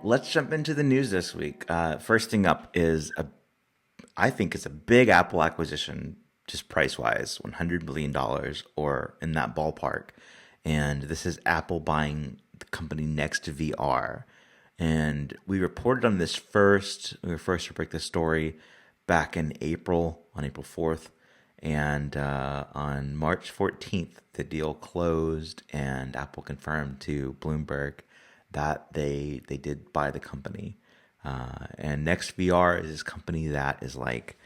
Let's jump into the news this week. First thing up is I think it's a big Apple acquisition, just price wise, $100 billion or in that ballpark. And this is Apple buying the company NextVR. And we reported on this first. We were first to break the story back in April, on April 4th. And on March 14th, the deal closed, and Apple confirmed to Bloomberg that they did buy the company. And NextVR is this company that is like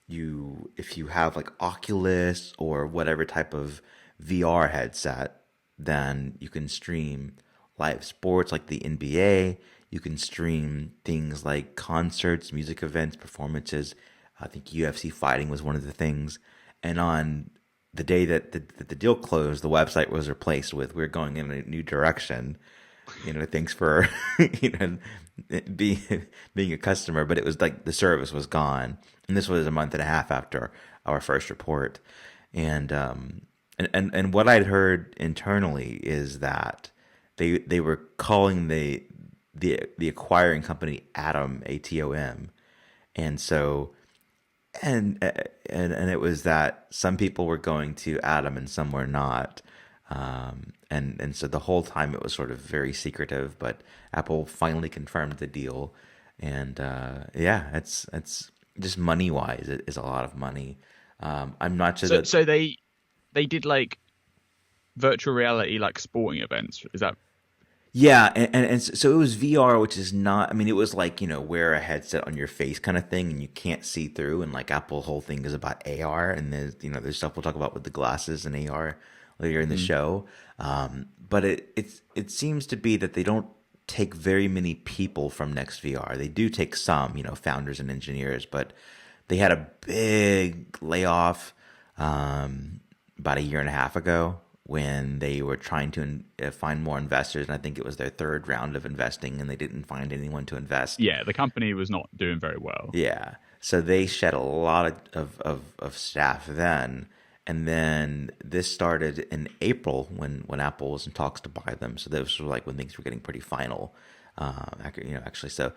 if you have like Oculus or whatever type of VR headset, then you can stream live sports like the NBA. You can stream things like concerts, music events, performances. I think UFC fighting was one of the things. And on the day that the deal closed, the website was replaced with "We're going in a new direction." Thanks for being a customer, but it was like the service was gone, and this was a month and a half after our first report, and what I'd heard internally is that they were calling the acquiring company Atom, ATOM, and so. And it was that some people were going to Atom and some were not. And so the whole time it was sort of very secretive, but Apple finally confirmed the deal. And it's just money wise, it is a lot of money. I'm not sure So they did like virtual reality like sporting events. Is that? Yeah, and so it was VR, which is not. I mean, it was like wear a headset on your face kind of thing, and you can't see through. And like Apple's whole thing is about AR, and there's stuff we'll talk about with the glasses and AR later in the show. But it seems to be that they don't take very many people from NextVR. They do take some, founders and engineers, but they had a big layoff about a year and a half ago, when they were trying to find more investors. And I think it was their third round of investing, and they didn't find anyone to invest. Yeah, the company was not doing very well. Yeah. So they shed a lot of staff then. And then this started in April when Apple was in talks to buy them. So this was like when things were getting pretty final, actually. So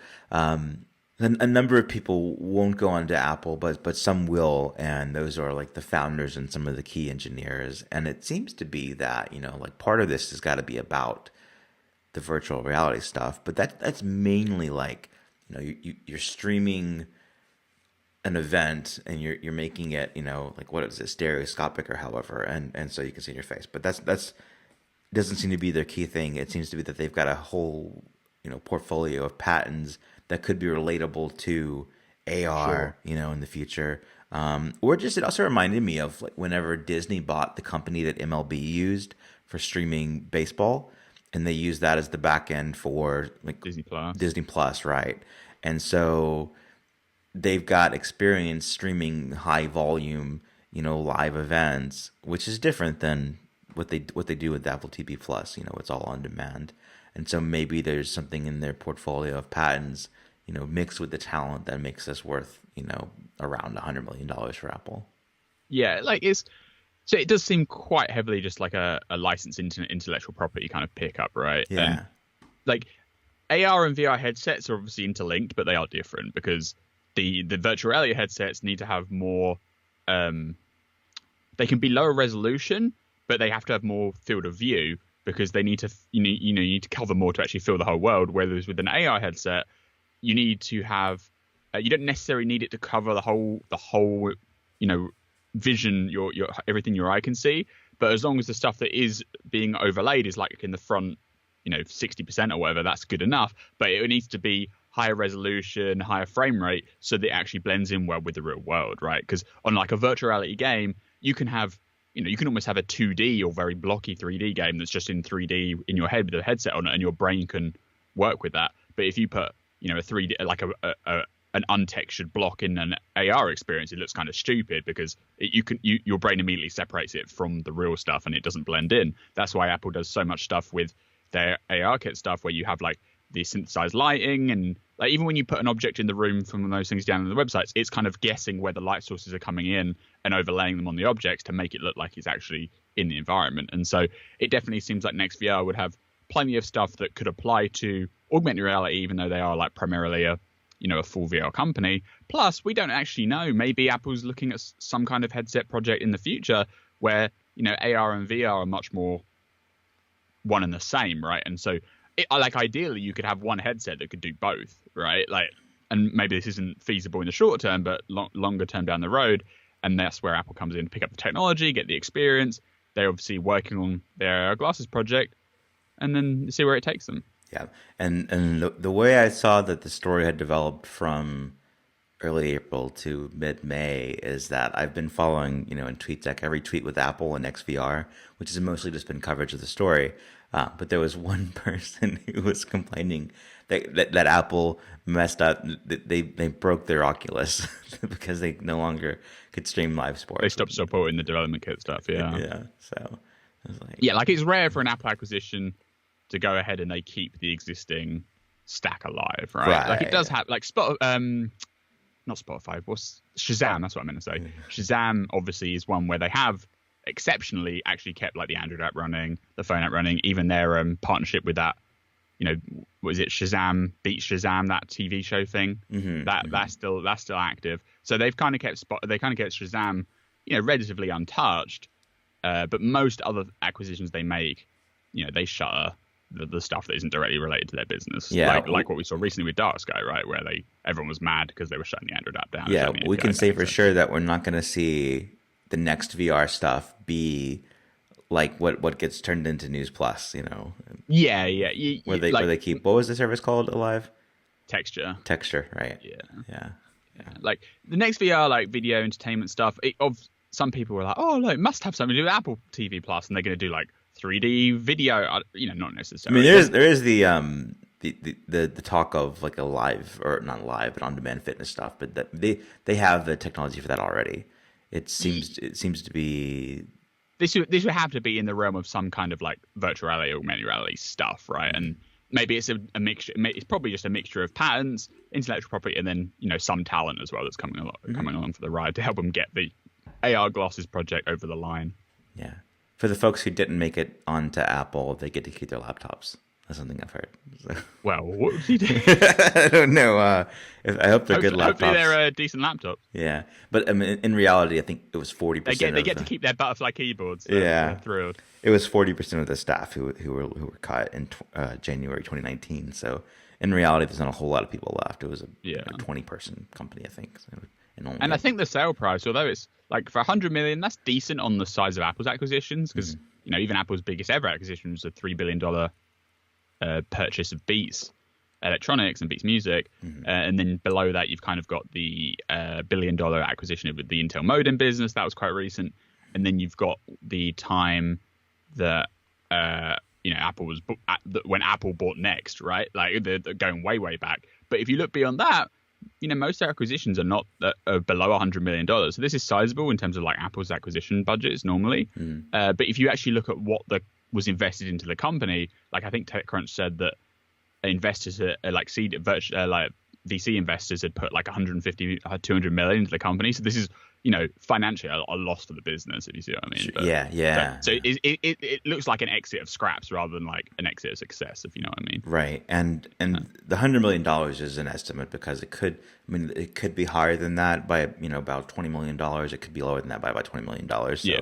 a number of people won't go on to Apple, but some will, and those are like the founders and some of the key engineers. And it seems to be that like part of this has got to be about the virtual reality stuff, but that's mainly like you're streaming an event and you're making it like what is it, stereoscopic or however, and so you can see your face. But that's doesn't seem to be their key thing. It seems to be that they've got a whole portfolio of patents that could be relatable to AR, Sure. in the future. Or just, it also reminded me of like whenever Disney bought the company that MLB used for streaming baseball, and they used that as the back end for like Disney Plus, right? And so they've got experience streaming high volume, live events, which is different than what they do with Apple TV Plus. It's all on demand. And so maybe there's something in their portfolio of patents, mixed with the talent that makes this worth, around $100 million for Apple. Yeah, so it does seem quite heavily just like a licensed intellectual property kind of pickup, right? Yeah. And like AR and VR headsets are obviously interlinked, but they are different because the virtual reality headsets need to have more. They can be lower resolution, but they have to have more field of view, because they need to, you need to cover more to actually feel the whole world. Whereas with an AR headset, you need to have, you don't necessarily need it to cover the whole, vision, your everything your eye can see. But as long as the stuff that is being overlaid is like in the front, 60% or whatever, that's good enough. But it needs to be higher resolution, higher frame rate, so that it actually blends in well with the real world, right? Because on like a virtual reality game, you can have, you can almost have a 2D or very blocky 3D game that's just in 3D in your head with a headset on it, and your brain can work with that. But if you put, a 3D, like an untextured block in an AR experience, it looks kind of stupid, because your brain immediately separates it from the real stuff and it doesn't blend in. That's why Apple does so much stuff with their AR kit stuff, where you have like the synthesized lighting, and like even when you put an object in the room from those things down on the websites, it's kind of guessing where the light sources are coming in and overlaying them on the objects to make it look like it's actually in the environment. And so it definitely seems like NextVR would have plenty of stuff that could apply to augmented reality, even though they are like primarily a full VR company. Plus, we don't actually know. Maybe Apple's looking at some kind of headset project in the future where, AR and VR are much more one and the same, right? And so, ideally, you could have one headset that could do both, right? And maybe this isn't feasible in the short term, but longer term down the road. And that's where Apple comes in to pick up the technology, get the experience. They're obviously working on their glasses project, and then see where it takes them. Yeah, and the way I saw that the story had developed from early April to mid-May is that I've been following, in TweetDeck, every tweet with Apple and XVR, which has mostly just been coverage of the story. But there was one person who was complaining that Apple messed up. They broke their Oculus because they no longer could stream live sports. They stopped supporting the development kit stuff. Yeah. Yeah. So I was like, it's rare for an Apple acquisition to go ahead and they keep the existing stack alive, right? Like it does have not Spotify, what's Shazam? That's what I meant to say. Shazam obviously is one where they have exceptionally actually kept like the Android app running, the phone app running, even their partnership with that, was it Shazam Beats Shazam, that TV show thing? That's still active. So they've kind of kept Shazam, relatively untouched. But most other acquisitions they make, they shutter the stuff that isn't directly related to their business. Yeah, like what we saw recently with Dark Sky, right, where everyone was mad because they were shutting the Android app down. Yeah, we can say for sure that we're not going to see the NextVR stuff be like what gets turned into News Plus, Yeah. Where they keep, what was the service called alive? Texture, right? Yeah. Like the NextVR, like video entertainment stuff. Some people were like, oh no, it must have something to do with Apple TV Plus, and they're going to do like 3D video. Not necessarily. I mean, there is the talk of like a live, or not live, but on demand fitness stuff. But they have the technology for that already. It seems to be. This would have to be in the realm of some kind of like virtual reality, augmented reality stuff, right? And maybe it's a mixture. It's probably just a mixture of patents, intellectual property, and then some talent as well that's coming along for the ride to help them get the AR glasses project over the line. Yeah. For the folks who didn't make it onto Apple, they get to keep their laptops. That's something I've heard. So. Well, what would you do? I don't know. I hope they're good laptops. Hopefully they're decent laptops. Yeah. But I mean, in reality, I think it was 40%. They get to keep their butterfly keyboards. So yeah. Thrilled. It was 40% of the staff who were caught in January 2019. So in reality, there's not a whole lot of people left. It was a 20-person company, I think. So, and I think the sale price, although it's like for $100 million, that's decent on the size of Apple's acquisitions, because even Apple's biggest ever acquisition was a $3 billion purchase of Beats Electronics and Beats Music, and then below that you've kind of got the $1 billion acquisition of the Intel modem business. That was quite recent, and then you've got the time that Apple was when Apple bought Next, right? Like they're going way back. But if you look beyond that, most acquisitions are not below $100 million. So this is sizable in terms of like Apple's acquisition budgets normally. But if you actually look at what was invested into the company, like I think TechCrunch said that investors VC investors had put like 200 million into the company. So this is, financially a loss for the business, if you see what I mean. But, yeah. So it looks like an exit of scraps rather than like an exit of success, if you know what I mean. Right. And the $100 million is an estimate because it could be higher than that by, about $20 million. It could be lower than that by about $20 million. So,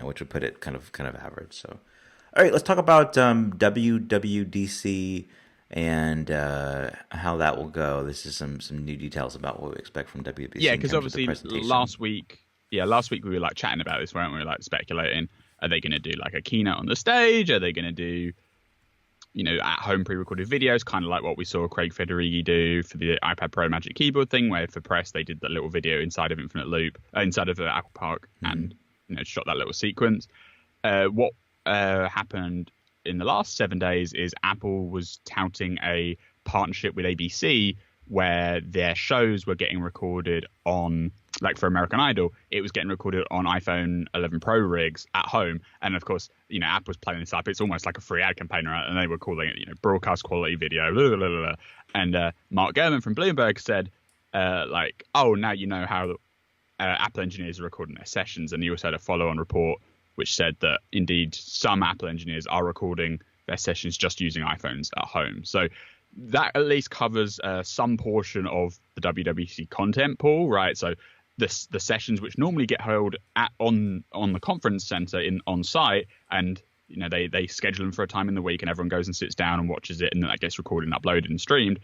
which would put it kind of average. So, all right, let's talk about WWDC and how that will go. This is some new details about what we expect from WWDC. Yeah, because obviously last week we were like chatting about this, weren't we? Like speculating, are they going to do like a keynote on the stage? Are they going to do, at-home pre-recorded videos, kind of like what we saw Craig Federighi do for the iPad Pro Magic Keyboard thing, where for press they did that little video inside of Infinite Loop, inside of Apple Park, and shot that little sequence. What happened in the last 7 days is Apple was touting a partnership with ABC where their shows were getting recorded on, like for American Idol, it was getting recorded on iPhone 11 Pro rigs at home. And of course, Apple's playing this up. It's almost like a free ad campaign, right? And they were calling it, broadcast quality video. Blah, blah, blah, blah. And Mark Gurman from Bloomberg said, oh, now you know how Apple engineers are recording their sessions. And he also had a follow-on report which said that indeed some Apple engineers are recording their sessions just using iPhones at home. So that at least covers some portion of the WWDC content pool, right? So the sessions which normally get held on the conference center on site, and they schedule them for a time in the week, and everyone goes and sits down and watches it, and then that gets recorded and uploaded and streamed.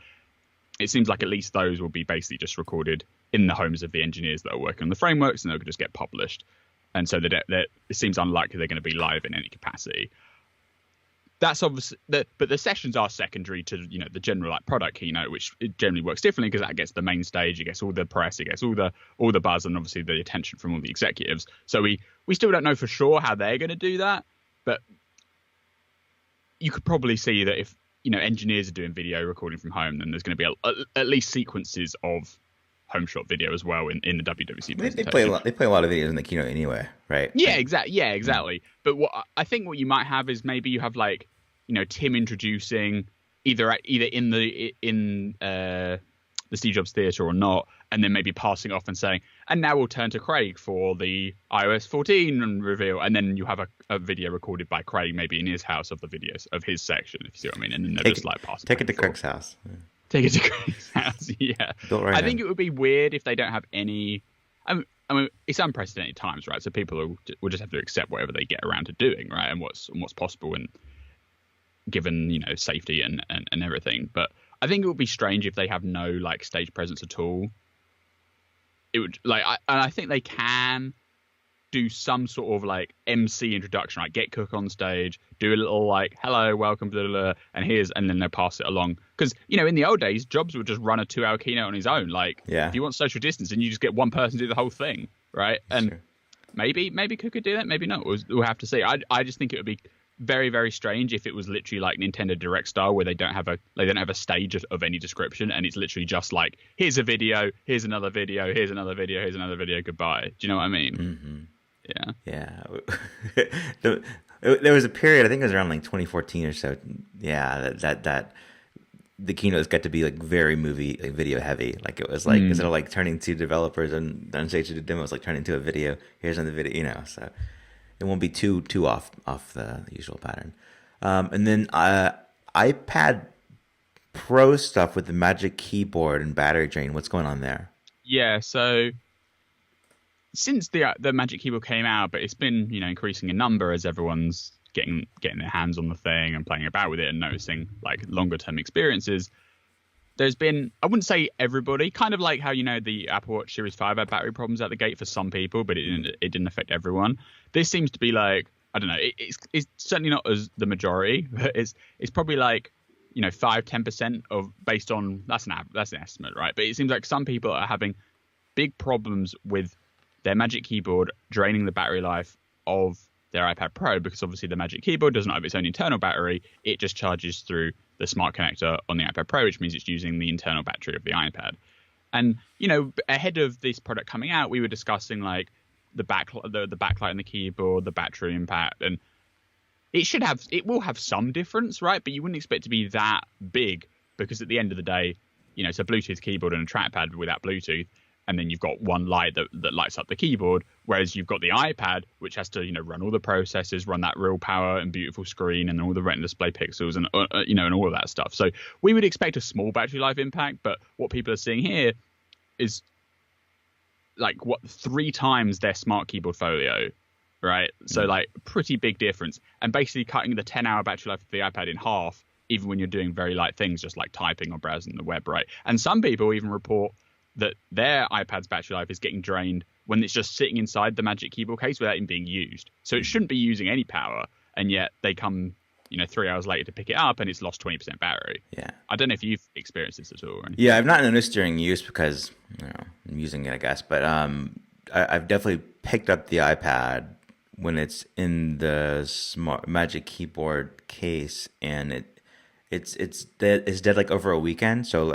It seems like at least those will be basically just recorded in the homes of the engineers that are working on the frameworks, and they'll just get published. And so it seems unlikely they're going to be live in any capacity. That's obviously, but the sessions are secondary to the general product keynote, which it generally works differently because that gets the main stage, it gets all the press, it gets all the buzz, and obviously the attention from all the executives. So we still don't know for sure how they're going to do that, but you could probably see that if engineers are doing video recording from home, then there's going to be at least sequences of home shot video as well in the WWDC presentation. They play a lot of videos in the keynote anyway, right? Yeah, exactly. Yeah, exactly. But what I think what you might have is maybe you have Tim introducing either in the Steve Jobs Theatre or not, and then maybe passing off and saying, and now we'll turn to Craig for the iOS 14 reveal, and then you have a video recorded by Craig maybe in his house of the videos of his section, if you see what I mean, and then they're passing. Take it to Craig's house. Yeah. Take it to Craig's house, yeah. I think it would be weird if they don't have any. I mean, it's unprecedented times, right? So people will just have to accept whatever they get around to doing, right? And what's possible, and given safety and everything. But I think it would be strange if they have no stage presence at all. It would I think they can do some sort of MC introduction, right? Get Cook on stage, do a little hello, welcome, blah, blah, blah, and then they'll pass it along. Because in the old days, Jobs would just run a 2-hour keynote on his own. If you want social distancing, you just get one person to do the whole thing, right? And sure. maybe Cook could do that, maybe not. We'll have to see. I just think it would be very, very strange if it was literally Nintendo Direct style, where they don't have a stage of any description, and it's literally just here's a video, here's another video, here's another video, here's another video, goodbye. Do you know what I mean? Mm-hmm. Yeah. There was a period, I think it was around 2014 or so. Yeah, that the keynotes got to be very movie video heavy. It was instead of turning to developers and on stage to do demos, turning to a video. Here's another video, so it won't be too off the usual pattern. And then iPad Pro stuff with the Magic Keyboard and battery drain. What's going on there? Yeah, so since the Magic Keyboard came out, but it's been increasing in number as everyone's getting their hands on the thing and playing about with it and noticing longer term experiences. There's been, I wouldn't say everybody, kind of like how the Apple Watch Series 5 had battery problems at the gate for some people, but it didn't affect everyone. This seems to be I don't know, it's certainly not as the majority, but it's probably 5-10% of, based on, that's an estimate, right? But it seems like some people are having big problems with their Magic Keyboard draining the battery life of their iPad Pro, because obviously the Magic Keyboard doesn't have its own internal battery. It just charges through the smart connector on the iPad Pro, which means it's using the internal battery of the iPad. And, ahead of this product coming out, we were discussing the backlight on the keyboard, the battery impact, and it will have some difference, right? But you wouldn't expect it to be that big, because at the end of the day, it's a Bluetooth keyboard and a trackpad without Bluetooth. And then you've got one light that lights up the keyboard, whereas you've got the iPad, which has to run all the processors, run that real power and beautiful screen, and all the Retina display pixels, and and all of that stuff. So we would expect a small battery life impact, but what people are seeing here is 3 times their smart keyboard folio, right? So pretty big difference, and basically cutting the 10-hour battery life of the iPad in half, even when you're doing very light things, just like typing or browsing the web, right? And some people even report that their iPad's battery life is getting drained when it's just sitting inside the Magic Keyboard case without even being used. So it shouldn't be using any power, and yet they come, 3 hours later to pick it up, and it's lost 20% battery. Yeah. I don't know if you've experienced this at all. Yeah, I've not noticed during use because I'm using it, I guess. But I've definitely picked up the iPad when it's in the smart Magic Keyboard case, and it's dead over a weekend. So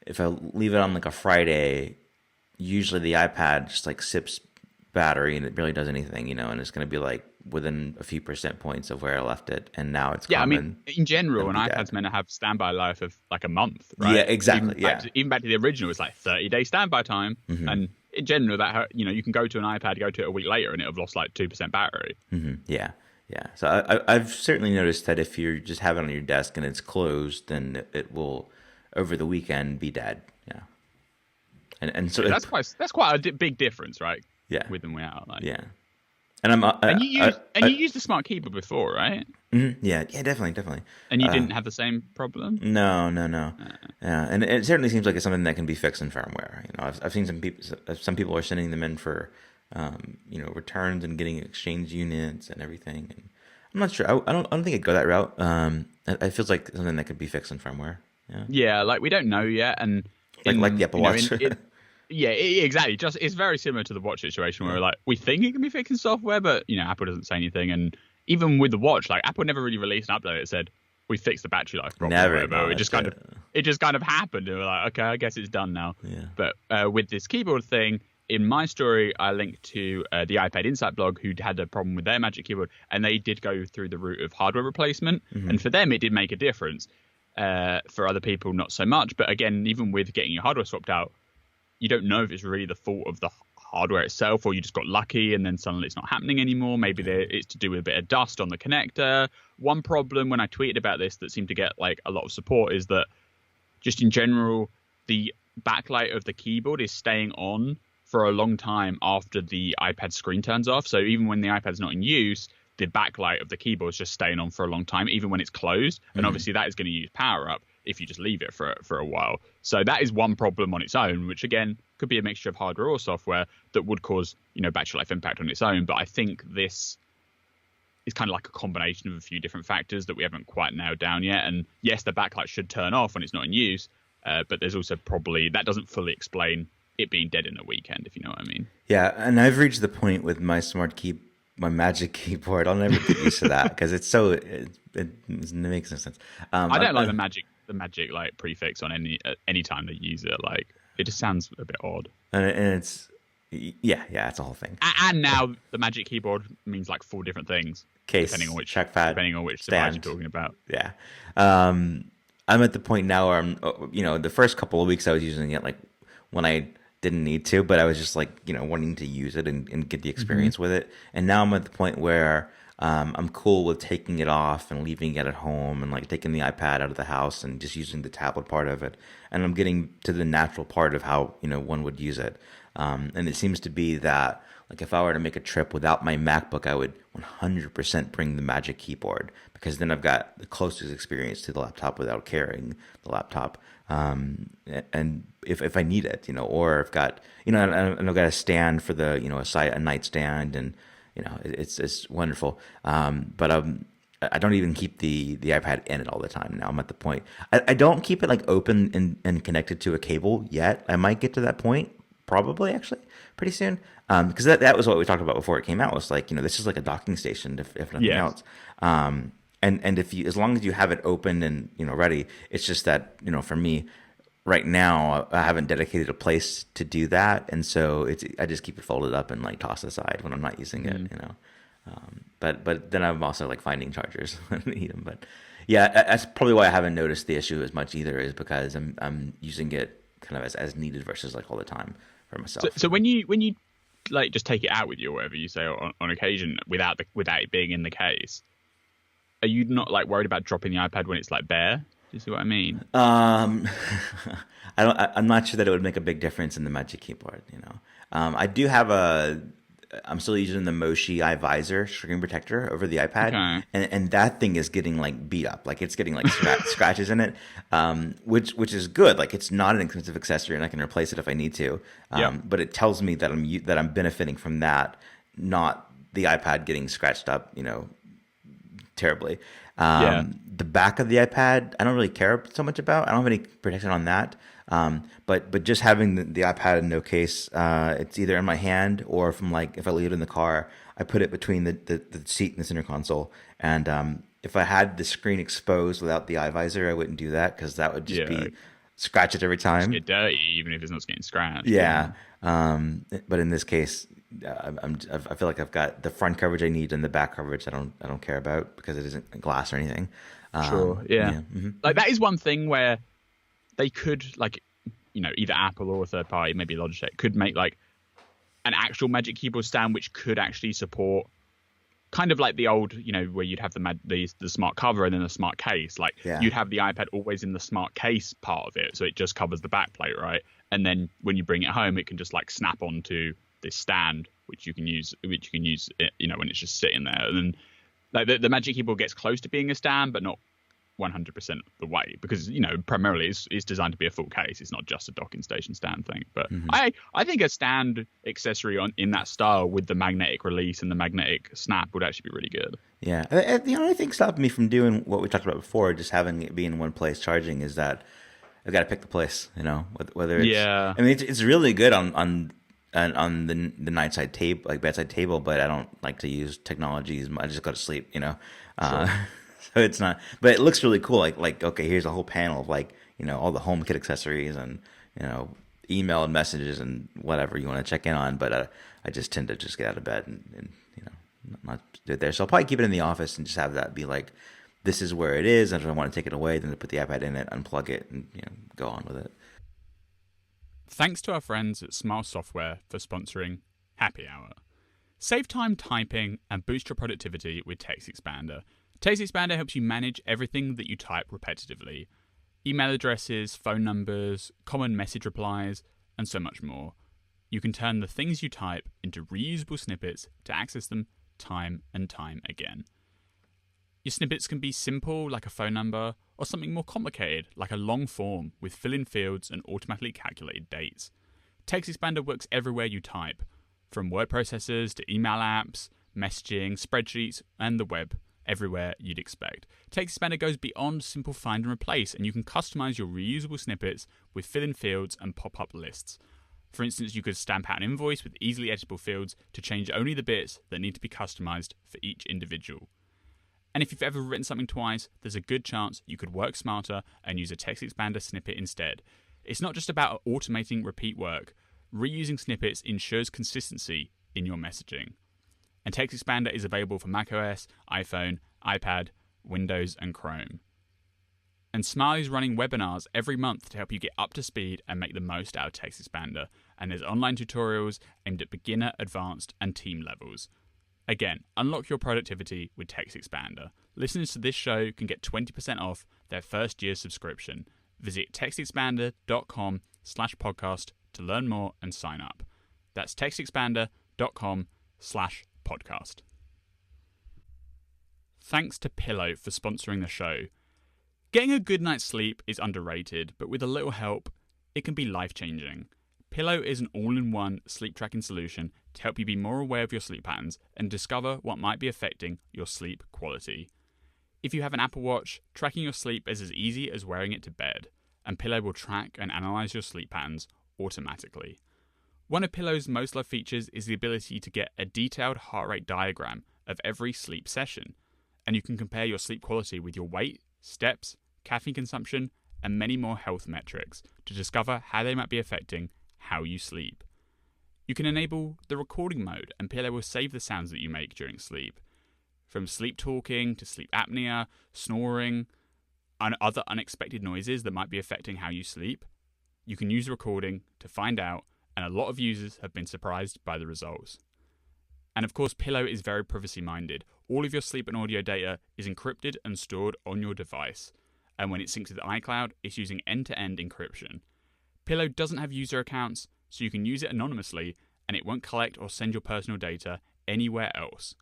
if I leave it on a Friday, usually the iPad just sips battery and it barely does anything, and it's going to be within a few percent points of where I left it. And now it's I mean, in general, an iPad's meant to have standby life of a month, right? Yeah, exactly. Even back to the original, it's 30-day standby time. Mm-hmm. And in general, that you can go to an iPad, go to it a week later, and it'll have lost 2% battery. Mm-hmm. Yeah. Yeah. So I've certainly noticed that if you just have it on your desk and it's closed, then it will over the weekend be dead. Yeah. And so Yeah, that's quite a big difference, right? yeah, With and without, like. yeah. And I'm And you used the smart keyboard before, right? yeah, yeah, definitely. And you didn't have the same problem? No, no, no. Yeah, and it certainly seems like it's something that can be fixed in firmware. I've seen some people are sending them in for returns and getting exchange units and everything. And I'm not sure. I don't think I'd go that route. It feels like something that could be fixed in firmware. Yeah, Yeah, like we don't know yet, and like the Apple Watch. Yeah, exactly. Just it's very similar to the watch situation where like we think it can be fixed in software, but Apple doesn't say anything. And even with the watch, like Apple never really released an update that said we fixed the battery life problem. Never. No, it just kind of happened. And we're like, okay, I guess it's done now. Yeah. But with this keyboard thing, in my story, I linked to the iPad Insight blog who'd had a problem with their Magic Keyboard, and they did go through the route of hardware replacement. And for them, it did make a difference. For other people, not so much. But again, even with getting your hardware swapped out, you don't know if it's really the fault of the hardware itself, or you just got lucky and then suddenly it's not happening anymore. Maybe it's to do with a bit of dust on the connector. One problem when I tweeted about this that seemed to get like a lot of support is that just in general, the backlight of the keyboard is staying on for a long time after the iPad screen turns off. So even when the iPad's not in use, the backlight of the keyboard is just staying on for a long time, even when it's closed. And obviously that is going to use power up if you just leave it for a while. So that is one problem on its own, which again could be a mixture of hardware or software that would cause battery life impact on its own. But I think this is kind of like a combination of a few different factors that we haven't quite nailed down yet. And yes, the backlight should turn off when it's not in use, but there's also probably that doesn't fully explain it being dead in a weekend, if you know what I mean. Yeah, and I've reached the point with my my Magic Keyboard. I'll never get used to that because it makes no sense. I don't like the magic like prefix on any time they use it. Like it just sounds a bit odd. And it's it's a whole thing. And now the Magic Keyboard means like 4 different things, depending on which trackpad, device you're talking about. Yeah, I'm at the point now where I'm, the first couple of weeks I was using it like when I didn't need to, but I was just like, wanting to use it and get the experience with it. And now I'm at the point where I'm cool with taking it off and leaving it at home and like taking the iPad out of the house and just using the tablet part of it. And I'm getting to the natural part of how, one would use it. And it seems to be that like if I were to make a trip without my MacBook, I would 100% bring the Magic Keyboard because then I've got the closest experience to the laptop without carrying the laptop. And if I need it, or I've got, and I've got a stand for the, a nightstand, and it's wonderful. But I don't even keep the iPad in it all the time now. I'm at the point I don't keep it like open and connected to a cable yet. I might get to that point probably actually pretty soon. Because that was what we talked about before it came out. Was like, this is like a docking station if nothing else. And if you, as long as you have it open and ready, it's just that for me right now I haven't dedicated a place to do that, and so I just keep it folded up and like toss it aside when I'm not using it, But then I'm also like finding chargers when I need them. But yeah, that's probably why I haven't noticed the issue as much either, is because I'm using it kind of as needed versus like all the time for myself. So when you like just take it out with you or whatever you say on occasion without it being in the case, are you not like worried about dropping the iPad when it's like bare? Do you see what I mean? I'm not sure that it would make a big difference in the Magic Keyboard. I do have I'm still using the Moshi iVisor screen protector over the iPad, and that thing is getting like beat up. Like it's getting like scratches in it, which is good. Like it's not an expensive accessory, and I can replace it if I need to. But it tells me that I'm benefiting from that, not the iPad getting scratched up, terribly. The back of the iPad, I don't really care so much about. I don't have any protection on that. But just having the iPad in no case, it's either in my hand or from like if I leave it in the car, I put it between the seat and the center console. And if I had the screen exposed without the iVisor, I wouldn't do that because that would just be scratch it every time. Just get dirty, even if it's not getting scratched. Yeah. But in this case, I feel like I've got the front coverage I need and the back coverage I don't care about because it isn't glass or anything. Sure. Yeah. Like that is one thing where they could like, either Apple or a third party, maybe Logitech, could make like an actual Magic Keyboard stand which could actually support kind of like the old, where you'd have the smart cover and then the smart case. Like Yeah. you'd have the iPad always in the smart case part of it, so it just covers the back plate, right? And then when you bring it home, it can just like snap onto this stand, which you can use, when it's just sitting there. And then like the Magic Keyboard gets close to being a stand, but not 100% the way, because primarily it's designed to be a full case. It's not just a docking station stand thing. But I think a stand accessory in that style with the magnetic release and the magnetic snap would actually be really good. Yeah. The only thing stopping me from doing what we talked about before, just having it be in one place charging, is that I've got to pick the place. Whether it's, I mean, it's really good on the nightside table, like bedside table, but I don't like to use technologies. I just go to sleep. Sure. So it's not, but it looks really cool. Like okay, here's a whole panel of all the HomeKit accessories and email and messages and whatever you want to check in on. But I just tend to just get out of bed and not do it there. So I'll probably keep it in the office and just have that be like, this is where it is. And if I want to take it away, then I put the iPad in it, unplug it, and go on with it. Thanks to our friends at Smile Software for sponsoring Happy Hour. Save time typing and boost your productivity with TextExpander. TextExpander helps you manage everything that you type repetitively. Email addresses, phone numbers, common message replies, and so much more. You can turn the things you type into reusable snippets to access them time and time again. Your snippets can be simple, like a phone number, or something more complicated, like a long form with fill-in fields and automatically calculated dates. TextExpander works everywhere you type, from word processors to email apps, messaging, spreadsheets, and the web. Everywhere you'd expect. TextExpander goes beyond simple find and replace, and you can customize your reusable snippets with fill-in fields and pop-up lists. For instance, you could stamp out an invoice with easily editable fields to change only the bits that need to be customized for each individual. And if you've ever written something twice, there's a good chance you could work smarter and use a TextExpander snippet instead. It's not just about automating repeat work. Reusing snippets ensures consistency in your messaging. And TextExpander is available for macOS, iPhone, iPad, Windows, and Chrome. And Smile is running webinars every month to help you get up to speed and make the most out of TextExpander. And there's online tutorials aimed at beginner, advanced, and team levels. Again, unlock your productivity with TextExpander. Listeners to this show can get 20% off their first year subscription. Visit textexpander.com/podcast to learn more and sign up. That's textexpander.com/podcast. Thanks to Pillow for sponsoring the show. Getting a good night's sleep is underrated, but with a little help, it can be life-changing. Pillow is an all-in-one sleep tracking solution to help you be more aware of your sleep patterns and discover what might be affecting your sleep quality. If you have an Apple Watch, tracking your sleep is as easy as wearing it to bed, and Pillow will track and analyze your sleep patterns automatically. One of Pillow's most loved features is the ability to get a detailed heart rate diagram of every sleep session, and you can compare your sleep quality with your weight, steps, caffeine consumption, and many more health metrics to discover how they might be affecting how you sleep. You can enable the recording mode, and Pillow will save the sounds that you make during sleep. From sleep talking to sleep apnea, snoring, and other unexpected noises that might be affecting how you sleep, you can use the recording to find out, and a lot of users have been surprised by the results. And of course, Pillow is very privacy-minded. All of your sleep and audio data is encrypted and stored on your device. And when it syncs with iCloud, it's using end-to-end encryption. Pillow doesn't have user accounts, so you can use it anonymously, and it won't collect or send your personal data anywhere else.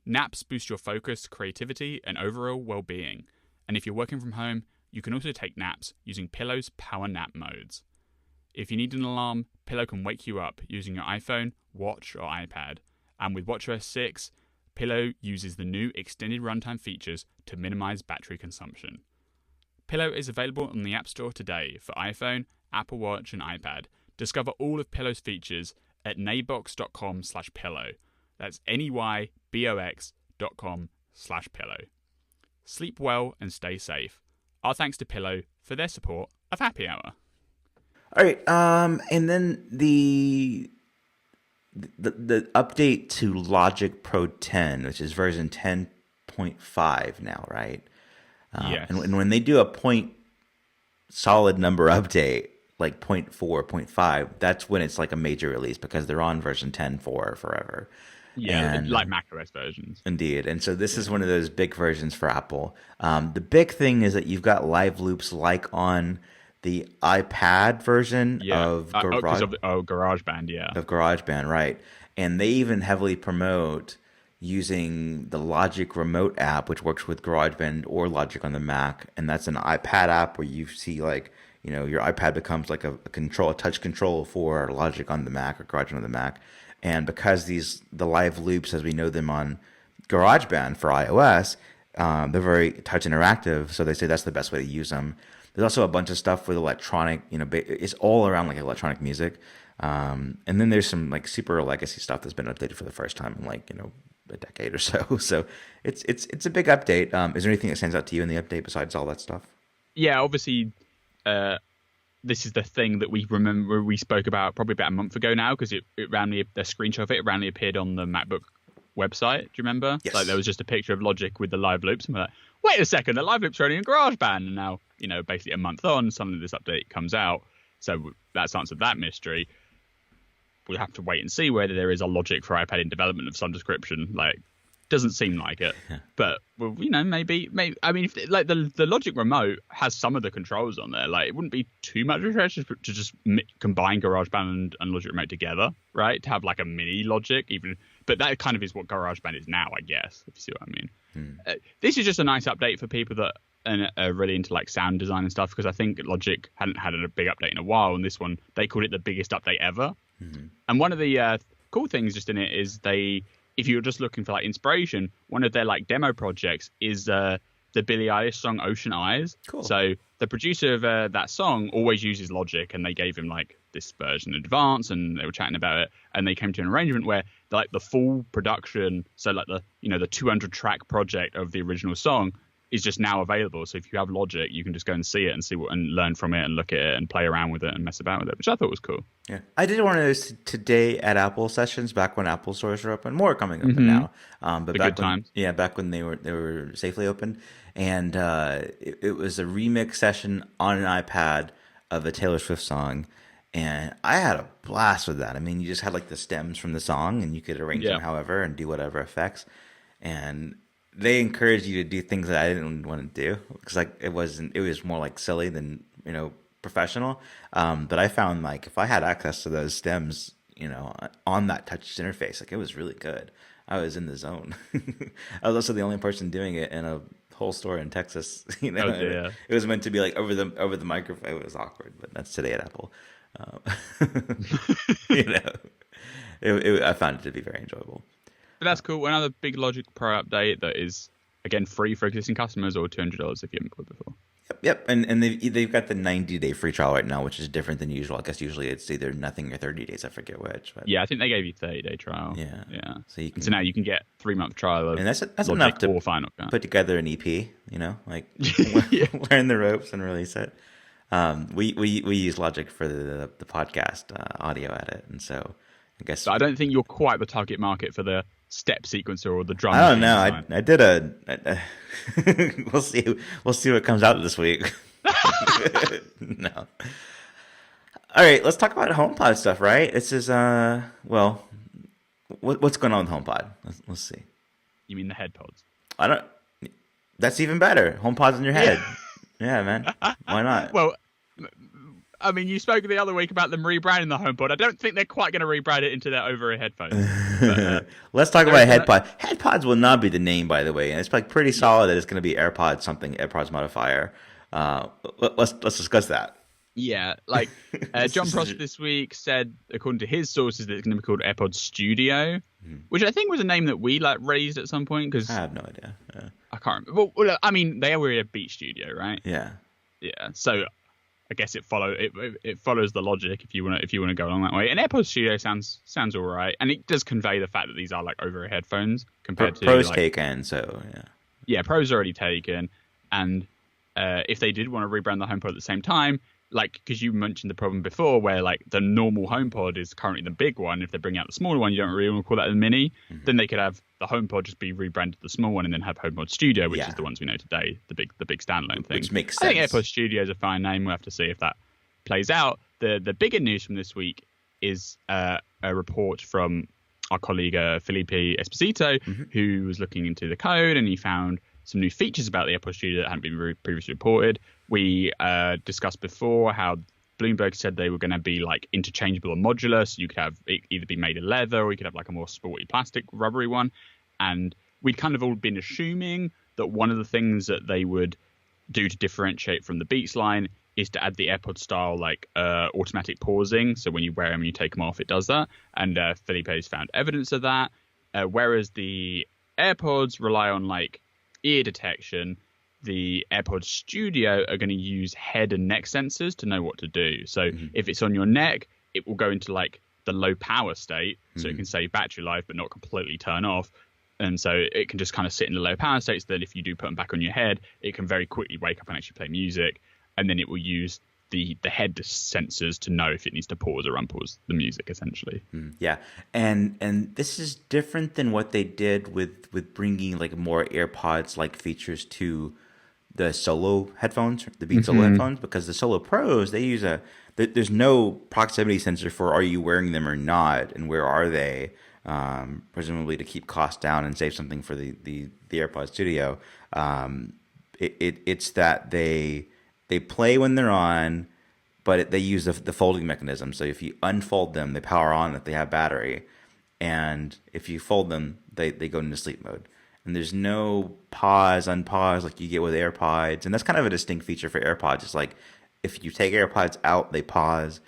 Naps boost your focus, creativity, and overall well-being. And if you're working from home, you can also take naps using Pillow's power nap modes. If you need an alarm, Pillow can wake you up using your iPhone, watch, or iPad. And with watchOS 6, Pillow uses the new extended runtime features to minimize battery consumption. Pillow is available on the App Store today for iPhone, Apple Watch, and iPad. Discover all of Pillow's features at neighbox.com/pillow. That's neybox.com/pillow. Sleep well and stay safe. Our thanks to Pillow for their support of Happy Hour. All right, and then the update to Logic Pro 10, which is version 10.5 now, right? Yes. And when they do a solid number update, like 0.4, 0.5, that's when it's like a major release because they're on version 10 for forever. Yeah, like macOS versions. Indeed. And so this is one of those big versions for Apple. The big thing is that you've got live loops like on the iPad version of GarageBand, of GarageBand, right? And they even heavily promote using the Logic Remote app, which works with GarageBand or Logic on the Mac, and that's an iPad app where you see your iPad becomes like a touch control for Logic on the Mac or GarageBand on the Mac. And because the live loops as we know them on GarageBand for iOS, they're very touch interactive, so they say that's the best way to use them. There's also a bunch of stuff with electronic, it's all around like electronic music. And then there's some like super legacy stuff that's been updated for the first time in a decade or so. So it's a big update. Is there anything that stands out to you in the update besides all that stuff? Yeah, obviously, this is the thing that we spoke about probably about a month ago now, because it randomly, the screenshot of it randomly appeared on the MacBook website. Do you remember? Yes. Like there was just a picture of Logic with the live loops, and we're like, wait a second, the live loops are only in GarageBand, and now basically a month on, suddenly this update comes out. So that's answered that mystery. We'll have to wait and see whether there is a Logic for iPad in development of some description. Like, doesn't seem like it, but maybe. I mean, if, like the Logic Remote has some of the controls on there. Like, it wouldn't be too much of a stretch to just combine GarageBand and Logic Remote together, right? To have like a mini Logic, even. But that kind of is what GarageBand is now, I guess. If you see what I mean. This is just a nice update for people that are really into like sound design and stuff, because I think Logic hadn't had a big update in a while, and this one they called it the biggest update ever. And one of the cool things just in it is if you're just looking for like inspiration, one of their like demo projects is the Billie Eilish song Ocean Eyes. Cool. So the producer of that song always uses Logic, and they gave him like this version in advance, and they were chatting about it, and they came to an arrangement where like the full production, so like the 200 track project of the original song is just now available. So if you have Logic, you can just go and see it and and learn from it and look at it and play around with it and mess about with it, which I thought was cool. Yeah, I did one of those today at Apple sessions back when Apple stores were open. More coming open now, but back when they were safely open, and it was a remix session on an iPad of a Taylor Swift song, and I had a blast with that. I mean, you just had like the stems from the song, and you could arrange them however and do whatever effects, and they encouraged you to do things that I didn't want to do, because like it was more like silly than professional. But I found like if I had access to those stems, on that touch interface, like it was really good. I was in the zone. I was also the only person doing it in a whole store in Texas. It was meant to be like over the microphone. It was awkward, but that's today at Apple. I found it to be very enjoyable. But that's cool. Another big Logic Pro update that is, again, free for existing customers, or $200 if you haven't bought it before. Yep. And they've got the 90-day free trial right now, which is different than usual. I guess usually it's either nothing or 30 days. I forget which. But yeah, I think they gave you 30-day trial. Yeah. So now you can get 3-month trial of, and that's Logic enough to Final Cut. Put together an EP. Like learn the ropes and release it. We use Logic for the podcast audio edit, and so I guess. But I don't think you're quite the target market for the step sequencer or the drum. I don't know. I did we'll see what comes out this week. No. All right, let's talk about HomePod stuff, right? This is what's going on with HomePod? Let's see. You mean the HeadPods? That's even better. HomePod's in your head. Yeah, man. Why not? Well, I mean, you spoke the other week about them rebranding the HomePod. I don't think they're quite going to rebrand it into their over-ear headphones. But, let's talk about HeadPod. HeadPods will not be the name, by the way, and it's like pretty solid that it's going to be AirPods modifier. Let's discuss that. Yeah, like John Prosser this week said, according to his sources, that it's going to be called AirPods Studio, which I think was a name that we raised at some point. Because I have no idea. Yeah. I can't remember. Well, I mean, they were a Beat Studio, right? Yeah. So I guess it follows the logic if you want to go along that way. And AirPods Studio sounds all right, and it does convey the fact that these are like over-ear headphones compared to Pro's taken. So yeah, Pro's already taken, and if they did want to rebrand the HomePod at the same time, like because you mentioned the problem before where like the normal HomePod is currently the big one. If they bring out the smaller one, you don't really want to call that a mini. Then they could have the HomePod just be rebranded the small one, and then have HomePod Studio, which is the ones we know today, the big standalone thing. Which makes sense. I think AirPods Studio is a fine name. We'll have to see if that plays out. The bigger news from this week is a report from our colleague Felipe Esposito, who was looking into the code, and he found some new features about the AirPods Studio that hadn't been previously reported. We discussed before how Bloomberg said they were going to be like interchangeable or modular, so you could have it either be made of leather or you could have like a more sporty plastic rubbery one. And we'd kind of all been assuming that one of the things that they would do to differentiate from the Beats line is to add the AirPods style like automatic pausing. So when you wear them and you take them off, it does that. And Felipe has found evidence of that. Whereas the AirPods rely on like ear detection, the AirPods Studio are going to use head and neck sensors to know what to do. So if it's on your neck, it will go into like the low power state, so it can save battery life but not completely turn off. And so it can just kind of sit in the low power state, so that if you do put them back on your head, it can very quickly wake up and actually play music. And then it will use the head sensors to know if it needs to pause or unpause the music, essentially. Yeah, and this is different than what they did with bringing like more AirPods like features to the Solo headphones, the Beats Solo headphones, because the Solo Pros, they use there's no proximity sensor for are you wearing them or not, and where are they, presumably to keep costs down and save something for the AirPods Studio. It's that they play when they're on, but they use the folding mechanism. So if you unfold them, they power on if they have battery, and if you fold them, they go into sleep mode. And there's no pause, unpause like you get with AirPods. And that's kind of a distinct feature for AirPods. It's like if you take AirPods out, they pause.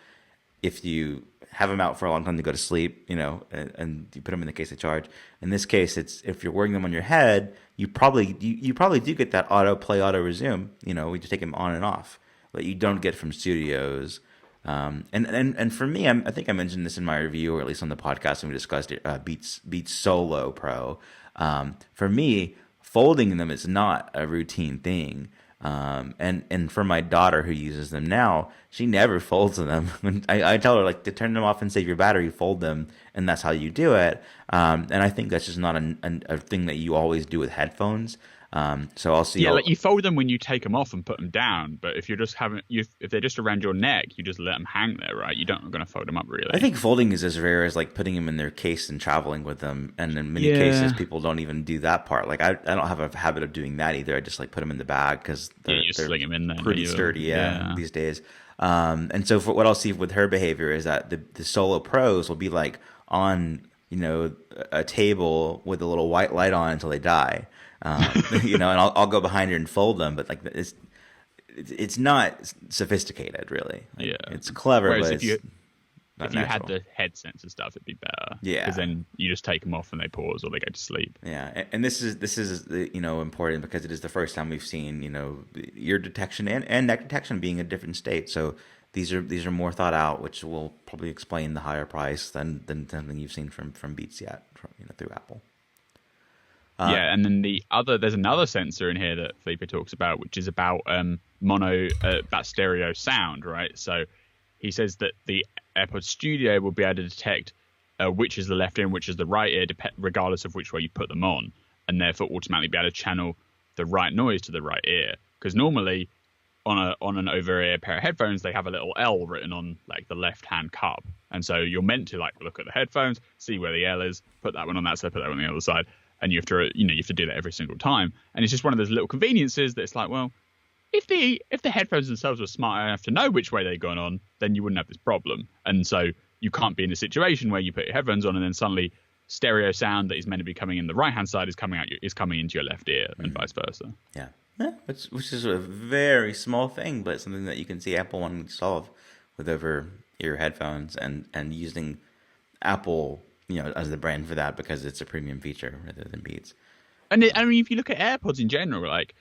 If you have them out for a long time, they go to sleep, and you put them in the case they charge. In this case, it's if you're wearing them on your head, you probably do get that auto play, auto resume. We just take them on and off, but you don't get from studios. And for me, I think I mentioned this in my review, or at least on the podcast when we discussed it, Beats Solo Pro. For me, folding them is not a routine thing. And for my daughter who uses them now, she never folds them. When I tell her like to turn them off and save your battery, fold them, and that's how you do it. And I think that's just not a thing that you always do with headphones. So I'll see. Yeah, like you fold them when you take them off and put them down. But if you're just if they're just around your neck, you just let them hang there, right? You don't going to fold them up really. I think folding is as rare as like putting them in their case and traveling with them. And in many cases, people don't even do that part. Like I don't have a habit of doing that either. I just like put them in the bag because they're sling them in there, pretty sturdy, these days. And so for what I'll see with her behavior is that the Solo Pros will be like on a table with a little white light on until they die. And I'll go behind her and fold them, but like it's not sophisticated, really. Like, it's clever, whereas but if you natural. had the head sensor stuff, it'd be better. Yeah, because then you just take them off and they pause or they go to sleep. Yeah, and this is important because it is the first time we've seen ear detection and neck detection being a different state. So these are more thought out, which will probably explain the higher price than something you've seen from Beats yet, through Apple. And then there's another sensor in here that Felipe talks about, which is about about stereo sound, right? So he says that the AirPods Studio will be able to detect which is the left ear and which is the right ear, regardless of which way you put them on, and therefore automatically be able to channel the right noise to the right ear. Because normally on an over-ear pair of headphones, they have a little L written on like the left-hand cup, and so you're meant to like look at the headphones, see where the L is, put that one on that side, put that one on the other side. And you have to do that every single time. And it's just one of those little conveniences that it's like, well, if the headphones themselves were smart enough to know which way they've gone on, then you wouldn't have this problem. And so you can't be in a situation where you put your headphones on and then suddenly stereo sound that is meant to be coming in the right hand side is coming into your left ear, and vice versa. Yeah, which is a very small thing, but something that you can see Apple wanting to solve with over ear headphones and using Apple as the brand for that because it's a premium feature rather than Beats. And if you look at AirPods in general, like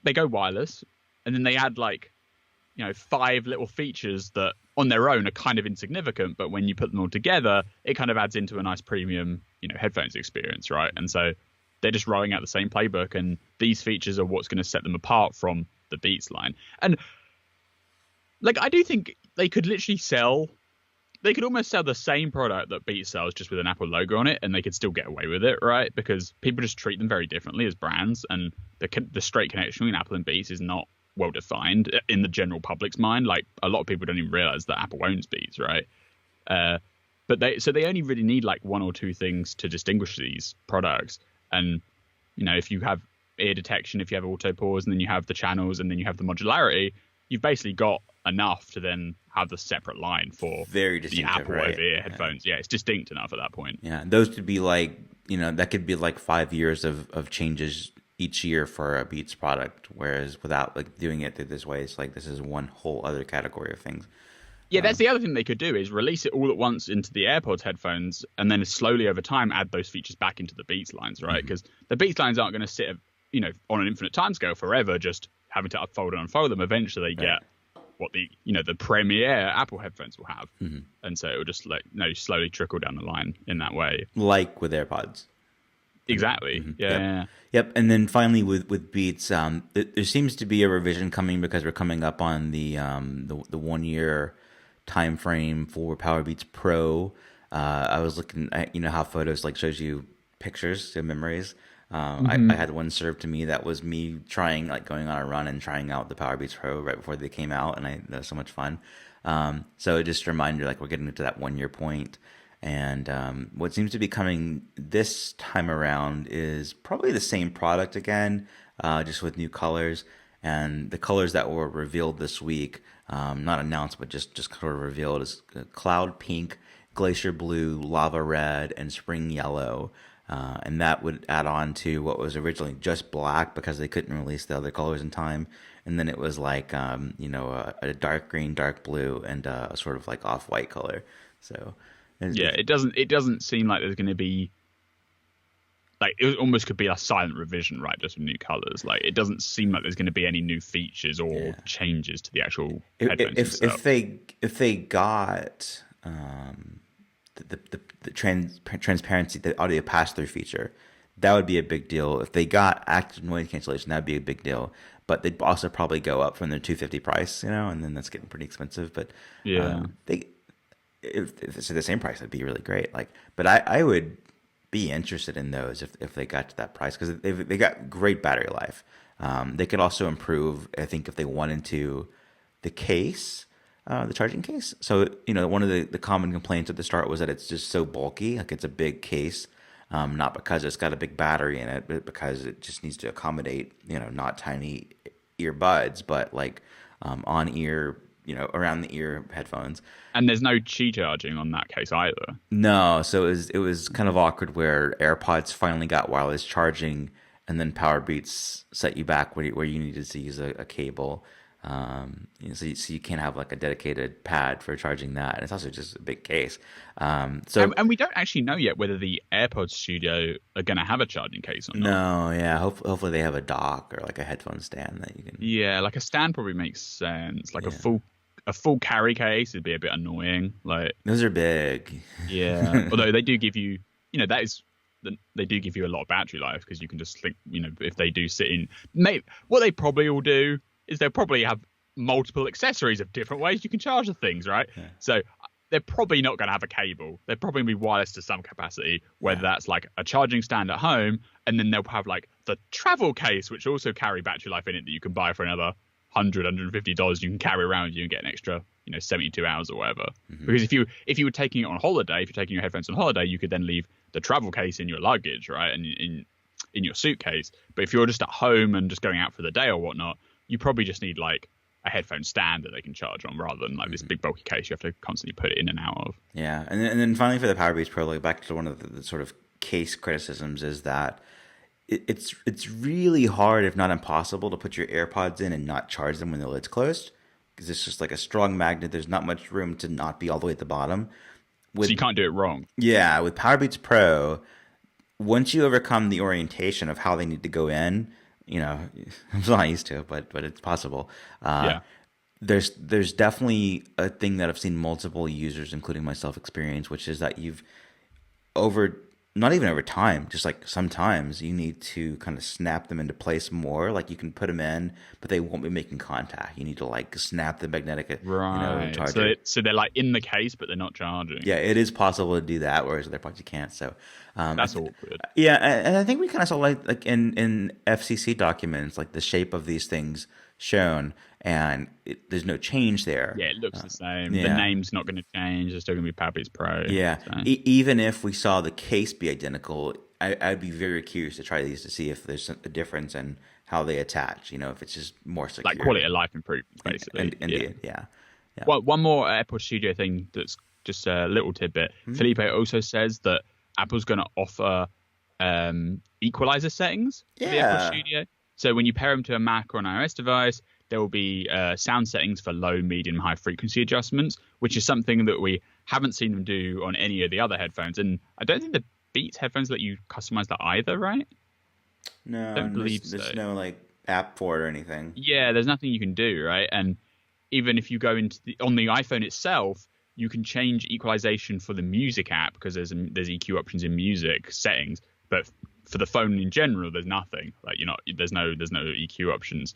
they go wireless, and then they add like 5 little features that on their own are kind of insignificant, but when you put them all together, it kind of adds into a nice premium headphones experience, right? And so they're just rolling out the same playbook, and these features are what's going to set them apart from the Beats line. And like I do think they could literally they could almost sell the same product that Beats sells just with an Apple logo on it, and they could still get away with it, right? Because people just treat them very differently as brands, and the straight connection between Apple and Beats is not well defined in the general public's mind. Like a lot of people don't even realize that Apple owns Beats, right? But they only really need like one or two things to distinguish these products. And if you have ear detection, if you have auto pause, and then you have the channels, and then you have the modularity, you've basically got enough to then have the separate line for Very the distinctive, Apple right? over-ear headphones. Yeah, it's distinct enough at that point. Yeah, those could be like, that could be like 5 years of changes each year for a Beats product. Whereas without like doing it through this way, it's like this is one whole other category of things. Yeah, that's the other thing they could do is release it all at once into the AirPods headphones, and then slowly over time add those features back into the Beats lines, right? Because the Beats lines aren't going to sit, on an infinite timescale forever, just having to unfold and unfold them. Eventually, they get what the premier Apple headphones will have, and so it will just slowly trickle down the line in that way, like with AirPods. Exactly. Yeah. Yep. And then finally with Beats, there seems to be a revision coming because we're coming up on the 1 year time frame for Powerbeats Pro. I was looking at how photos like shows you pictures and memories. I had one served to me that was me trying, like, going on a run and trying out the Powerbeats Pro right before they came out, and that was so much fun. So just a reminder, like, we're getting to that 1 year point. And what seems to be coming this time around is probably the same product again, just with new colors. And the colors that were revealed this week, not announced, but just sort of revealed, is cloud pink, glacier blue, lava red, and spring yellow. And that would add on to what was originally just black because they couldn't release the other colors in time. And then it was like, a dark green, dark blue, and a sort of like off-white color. So it doesn't seem like there's going to be, like, it almost could be a silent revision, right? Just with new colors. Like, it doesn't seem like there's going to be any new features or changes to the actual headphones themselves. If they got the transparency, the audio pass-through feature, that would be a big deal. If they got active noise cancellation, that'd be a big deal. But they'd also probably go up from their $250 price, and then that's getting pretty expensive. But if it's the same price, that'd be really great. Like, but I would be interested in those if they got to that price, because they got great battery life. They could also improve, I think, if they wanted to, the case, the charging case. So one of the common complaints at the start was that it's just so bulky, like it's a big case, not because it's got a big battery in it, but because it just needs to accommodate not tiny earbuds, but like on ear, around the ear headphones. And there's no Qi charging on that case either. No, so it was kind of awkward where AirPods finally got wireless charging, and then Powerbeats set you back where you needed to use a cable. So you can't have like a dedicated pad for charging that. And it's also just a big case. And we don't actually know yet whether the AirPods Studio are going to have a charging case or not. No, yeah. Hopefully they have a dock or like a headphone stand that you can. Yeah, like a stand probably makes sense. Like a full carry case would be a bit annoying. Like, those are big. Yeah, although they do give you, they do give you a lot of battery life, because you can just think, if they do sit in, what they probably will do is they'll probably have multiple accessories of different ways you can charge the things, right? Yeah. So they're probably not going to have a cable. They're probably going to be wireless to some capacity, whether that's like a charging stand at home, and then they'll have like the travel case, which also carry battery life in it, that you can buy for another $150. You can carry around with you and get an extra 72 hours or whatever. Because if you were taking it on holiday, if you're taking your headphones on holiday, you could then leave the travel case in your luggage, right, and in your suitcase. But if you're just at home and just going out for the day or whatnot, you probably just need like a headphone stand that they can charge on, rather than like this big bulky case you have to constantly put it in and out of. Yeah, and then finally for the Powerbeats Pro, like, back to one of the sort of case criticisms is that it's really hard, if not impossible, to put your AirPods in and not charge them when the lid's closed, because it's just like a strong magnet. There's not much room to not be all the way at the bottom. So you can't do it wrong. Yeah, with Powerbeats Pro, once you overcome the orientation of how they need to go in, I'm not used to it, but it's possible. There's definitely a thing that I've seen multiple users, including myself, experience, which is that not even over time, just like sometimes you need to kind of snap them into place more. Like, you can put them in, but they won't be making contact. You need to like snap the magnetic charger. So they're like in the case, but they're not charging. Yeah, it is possible to do that, whereas other parts you can't. So That's awkward. Yeah, and I think we kind of saw like in FCC documents, like the shape of these things shown, and there's no change there. Yeah, it looks the same. The Yeah, name's not going to change. It's still going to be Powerbeats Pro. yeah. So. Even if we saw the case be identical, I'd be very curious to try these to see if there's a difference in how they attach. If it's just more secure. Like quality of life improvements, basically. Indeed, yeah. Well, one more AirPods Studio thing that's just a little tidbit. Felipe also says that Apple's going to offer equalizer settings for the AirPods Studio. So when you pair them to a Mac or an iOS device, there will be sound settings for low, medium, high frequency adjustments, which is something that we haven't seen them do on any of the other headphones. And I don't think the Beats headphones let you customize that either, right? No, I don't believe there's no like app for it or anything. Yeah, there's nothing you can do, right? And even if you go into on the iPhone itself, you can change equalization for the music app because there's EQ options in music settings, but for the phone in general, there's nothing. Like there's no EQ options.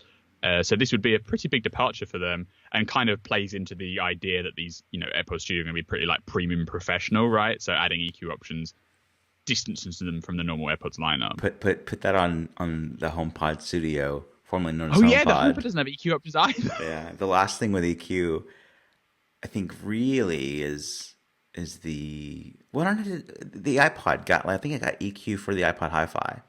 So this would be a pretty big departure for them, and kind of plays into the idea that these AirPods Studio are going to be pretty like premium professional, right? So adding EQ options distances them from the normal AirPods lineup. Put that on the HomePod Studio, formerly known as HomePod. HomePod. Yeah, the HomePod doesn't have EQ options either. Yeah, the last thing with EQ, I think, really is the the iPod got. I think it got EQ for the iPod Hi-Fi,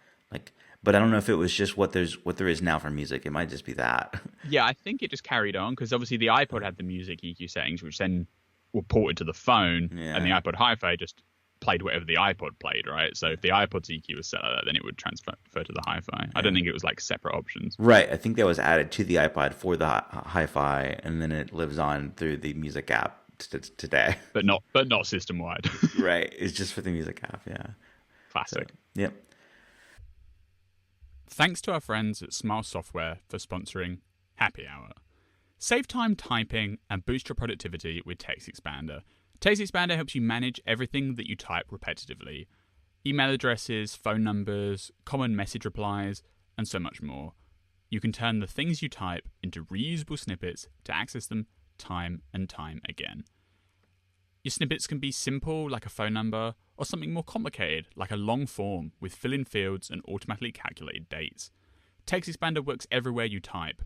but I don't know if it was just what there is now for music. It might just be that. Yeah, I think it just carried on because obviously the iPod had the music EQ settings, which then were ported to the phone, and the iPod Hi-Fi just played whatever the iPod played, right? So if the iPod's EQ was set like that, then it would transfer to the Hi-Fi. I don't think it was like separate options. Right. I think that was added to the iPod for the Hi-Fi, and then it lives on through the music app today. But not system wide. Right. It's just for the music app. Yeah. Classic. So, yep. Thanks to our friends at Smile Software for sponsoring Happy Hour. Save time typing and boost your productivity with TextExpander. TextExpander helps you manage everything that you type repetitively. Email addresses, phone numbers, common message replies, and so much more. You can turn the things you type into reusable snippets to access them time and time again. Your snippets can be simple, like a phone number, or something more complicated, like a long form with fill-in fields and automatically calculated dates. TextExpander works everywhere you type,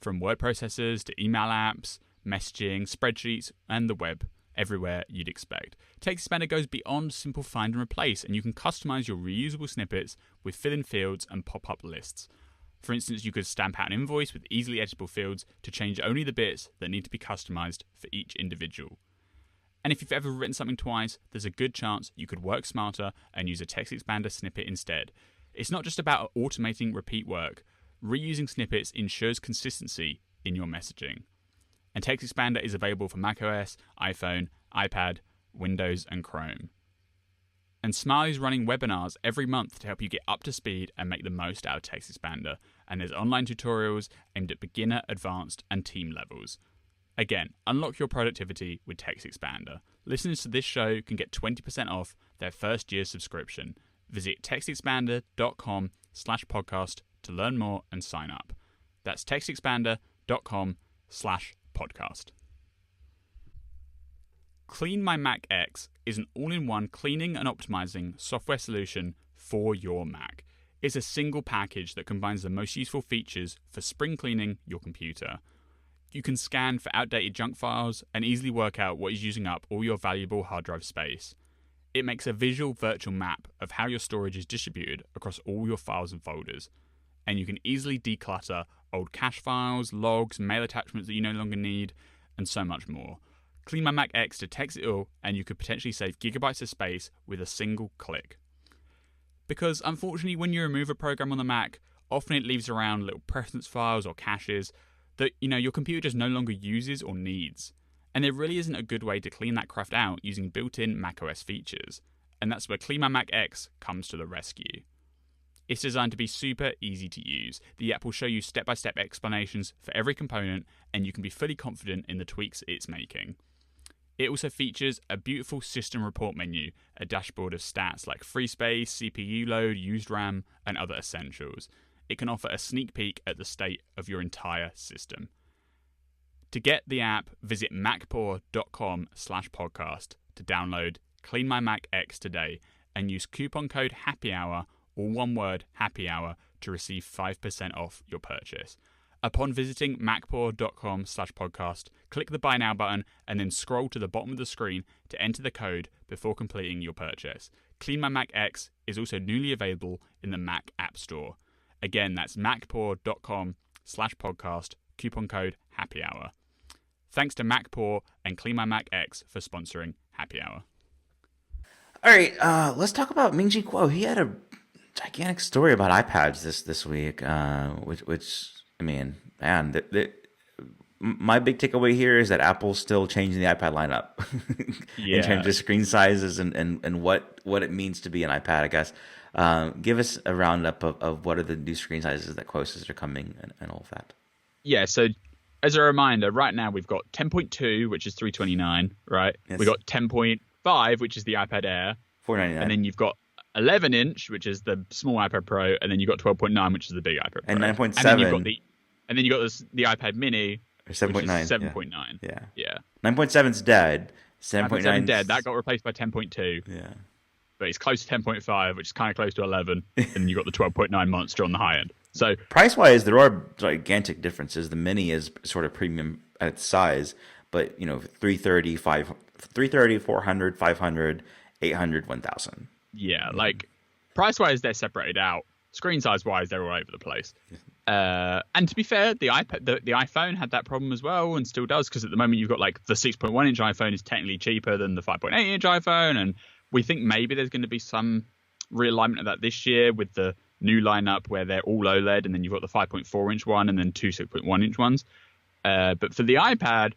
from word processors to email apps, messaging, spreadsheets, and the web. Everywhere you'd expect. TextExpander goes beyond simple find and replace, and you can customize your reusable snippets with fill-in fields and pop-up lists. For instance, you could stamp out an invoice with easily editable fields to change only the bits that need to be customized for each individual. And if you've ever written something twice, there's a good chance you could work smarter and use a TextExpander snippet instead. It's not just about automating repeat work. Reusing snippets ensures consistency in your messaging. And TextExpander is available for macOS, iPhone, iPad, Windows, and Chrome. And Smile is running webinars every month to help you get up to speed and make the most out of TextExpander. And there's online tutorials aimed at beginner, advanced, and team levels. Again, unlock your productivity with TextExpander. Listeners to this show can get 20% off their first year subscription. Visit textexpander.com/podcast to learn more and sign up. That's textexpander.com/podcast. Clean My Mac X is an all-in-one cleaning and optimizing software solution for your Mac. It's a single package that combines the most useful features for spring cleaning your computer. You can scan for outdated junk files and easily work out what is using up all your valuable hard drive space. It makes a visual virtual map of how your storage is distributed across all your files and folders. And you can easily declutter old cache files, logs, mail attachments that you no longer need, and so much more. Clean My Mac X detects it all, and you could potentially save gigabytes of space with a single click. Because unfortunately, when you remove a program on the Mac, often it leaves around little preference files or caches that your computer just no longer uses or needs. And there really isn't a good way to clean that craft out using built-in macOS features. And that's where Clean My Mac X comes to the rescue. It's designed to be super easy to use. The app will show you step-by-step explanations for every component, and you can be fully confident in the tweaks it's making. It also features a beautiful system report menu, a dashboard of stats like free space, CPU load, used RAM, and other essentials. It can offer a sneak peek at the state of your entire system. To get the app, visit macpaw.com/podcast to download Clean My Mac X today and use coupon code HAPPYHOUR, or one word, Happy Hour, to receive 5% off your purchase. Upon visiting macpaw.com/podcast, click the Buy Now button and then scroll to the bottom of the screen to enter the code before completing your purchase. Clean My Mac X is also newly available in the Mac App Store. Again, that's macpaw.com/podcast, coupon code Happy Hour. Thanks to MacPaw and Clean My Mac X for sponsoring Happy Hour. All right, let's talk about Ming-Chi Kuo. He had a gigantic story about iPads this week, which I mean, man, my big takeaway here is that Apple's still changing the iPad lineup in terms of screen sizes and what it means to be an iPad, I guess. Give us a roundup of what are the new screen sizes that Kuo says are coming and all of that. Yeah, so as a reminder, right now we've got 10.2, which is $329, right? Yes. We've got 10.5, which is the iPad Air. $499. And then you've got 11-inch, which is the small iPad Pro, and then you've got 12.9, which is the big iPad Pro. And 9.7. And then you've got the iPad Mini, 7.9. 7.9. Yeah. 9.7's dead. 7.9 dead. That got replaced by 10.2. Yeah. But it's close to 10.5, which is kind of close to 11. And then you've got the 12.9 monster on the high end. So price-wise, there are gigantic differences. The Mini is sort of premium at its size, but 330, 400, 500, 800, 1,000. Yeah, like price-wise, they're separated out. Screen size-wise, they're all over the place. And to be fair, the iPhone had that problem as well, and still does, because at the moment you've got like the 6.1-inch iPhone is technically cheaper than the 5.8-inch iPhone, and we think maybe there's going to be some realignment of that this year with the new lineup where they're all OLED, and then you've got the 5.4-inch one and then two 6.1-inch ones. But for the iPad,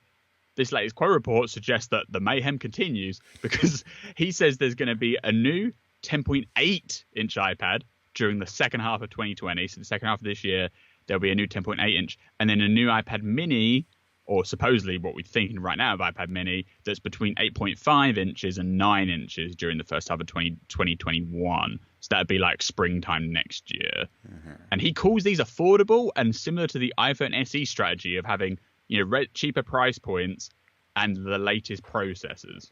this latest Kuo report suggests that the mayhem continues, because he says there's going to be a new 10.8-inch iPad during the second half of 2020. So the second half of this year, there'll be a new 10.8-inch, and then a new iPad Mini, or supposedly what we're thinking right now of iPad Mini, that's between 8.5 inches and 9 inches during the first half of 2021. So that'd be like springtime next year. Mm-hmm. And he calls these affordable and similar to the iPhone SE strategy of having cheaper price points and the latest processors.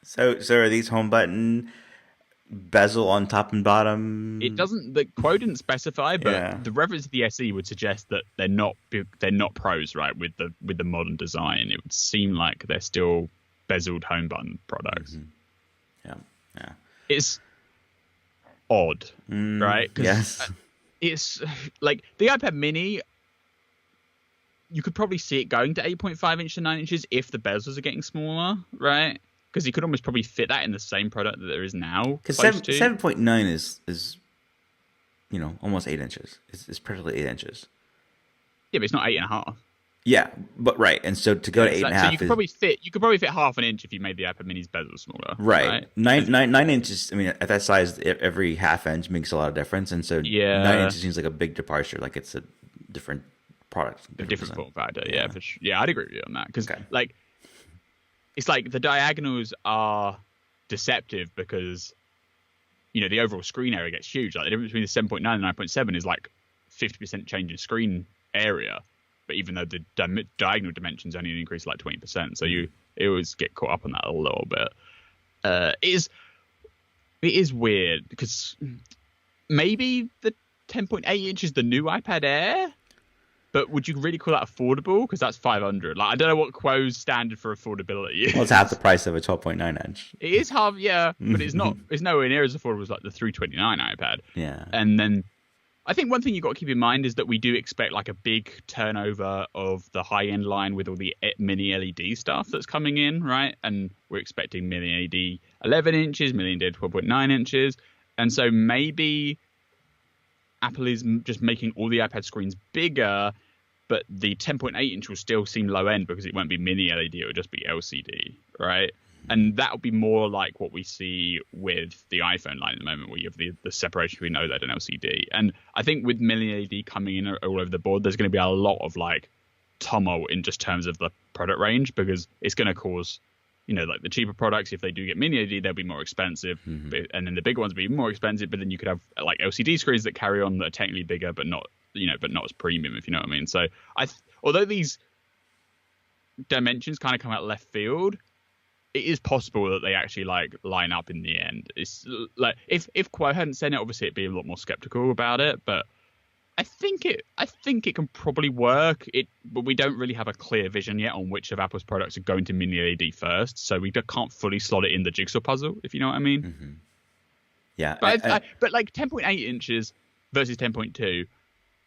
So are these home button bezel on top and bottom? It doesn't. The Kuo didn't specify, but the reference to the SE would suggest that they're not pros, right? With the modern design, it would seem like they're still bezeled home button products. Mm-hmm. Yeah. It's odd, right? Yes. It's like the iPad Mini. You could probably see it going to 8.5 inch to 9 inches if the bezels are getting smaller, right? Because you could almost probably fit that in the same product that there is now. Because 7.9 is almost 8 inches. It's practically 8 inches. Yeah, but it's not 8.5. Yeah, but right. And so to go to 8.5, so you could probably fit half an inch if you made the iPad Mini's bezel smaller. Right. 9 inches. I mean, at that size, every half inch makes a lot of difference, and so 9 inches seems like a big departure. Like it's a different product, different form factor. Yeah, for sure. Yeah, I'd agree with you on that, because it's like the diagonals are deceptive because the overall screen area gets huge. Like the difference between the 7.9 and 9.7 is like 50% change in screen area, but even though the diagonal dimensions only increase like 20%, so you always get caught up on that a little bit. It is weird because maybe the 10.8 inch is the new iPad Air. But would you really call that affordable? Because that's $500. Like, I don't know what Kuo's standard for affordability is. Well, it's half the price of a 12.9 inch. It is half, yeah, but it's not. It's nowhere near as affordable as like the 329 iPad. Yeah. And then I think one thing you've got to keep in mind is that we do expect like a big turnover of the high end line with all the mini LED stuff that's coming in, right? And we're expecting mini LED 11 inches, mini LED 12.9 inches, and so maybe Apple is just making all the iPad screens bigger, but the 10.8 inch will still seem low end because it won't be mini LED, it will just be LCD, right? And that will be more like what we see with the iPhone line at the moment, where you have the separation between OLED and LCD. And I think with mini LED coming in all over the board, there's going to be a lot of like tumult in just terms of the product range, because it's going to cause, like the cheaper products, if they do get mini LED, they'll be more expensive. Mm-hmm. And then the bigger ones will be more expensive, but then you could have like LCD screens that carry on that are technically bigger, but not as premium, if you know what I mean. So although these dimensions kind of come out left field, it is possible that they actually like line up in the end. It's like if Quo hadn't said it, obviously it'd be a lot more skeptical about it, but I think it can probably work. But we don't really have a clear vision yet on which of Apple's products are going to mini LED first, so we can't fully slot it in the jigsaw puzzle, if you know what I mean. Mm-hmm. Yeah, but like 10.8 inches versus 10.2,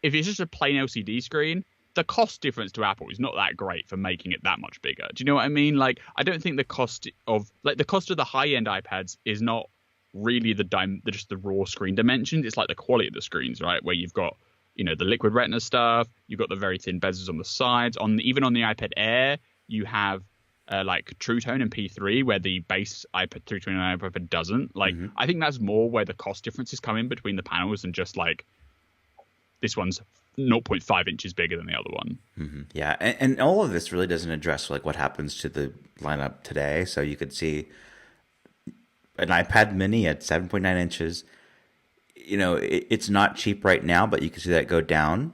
if it's just a plain LCD screen, the cost difference to Apple is not that great for making it that much bigger. Do you know what I mean? Like, I don't think the cost of the high-end iPads is not really just the raw screen dimensions. It's like the quality of the screens, right? Where you've got, you know, the liquid retina stuff, you've got the very thin bezels on the sides. Even on the iPad Air, you have like True Tone and P3, where the base iPad 329 iPad doesn't. Like, I think that's more where the cost differences come in between the panels, and just like this one's 0.5 inches bigger than the other one. Mm-hmm. Yeah, and all of this really doesn't address like what happens to the lineup today. So you could see an iPad Mini at 7.9 inches. You know, it's not cheap right now, but you can see that go down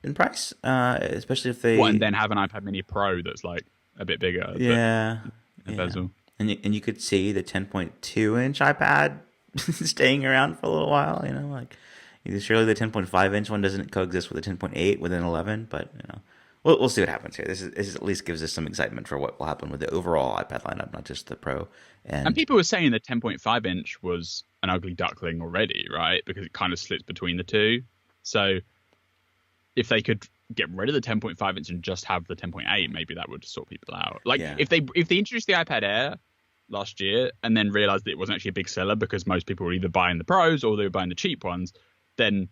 in price, especially if they and then have an iPad Mini Pro that's like a bit bigger. Yeah, bezel. And you could see the 10.2 inch iPad staying around for a little while. You know, like surely the 10.5 inch one doesn't coexist with the 10.8 with an 11, but you know, we'll see what happens here. This at least gives us some excitement for what will happen with the overall iPad lineup, not just the Pro. And people were saying the 10.5 inch was an ugly duckling already, right? Because it kind of splits between the two. So if they could get rid of the 10.5 inch and just have the 10.8, maybe that would sort people out. Like if they introduced the iPad Air last year and then realized that it wasn't actually a big seller because most people were either buying the Pros or they were buying the cheap ones, then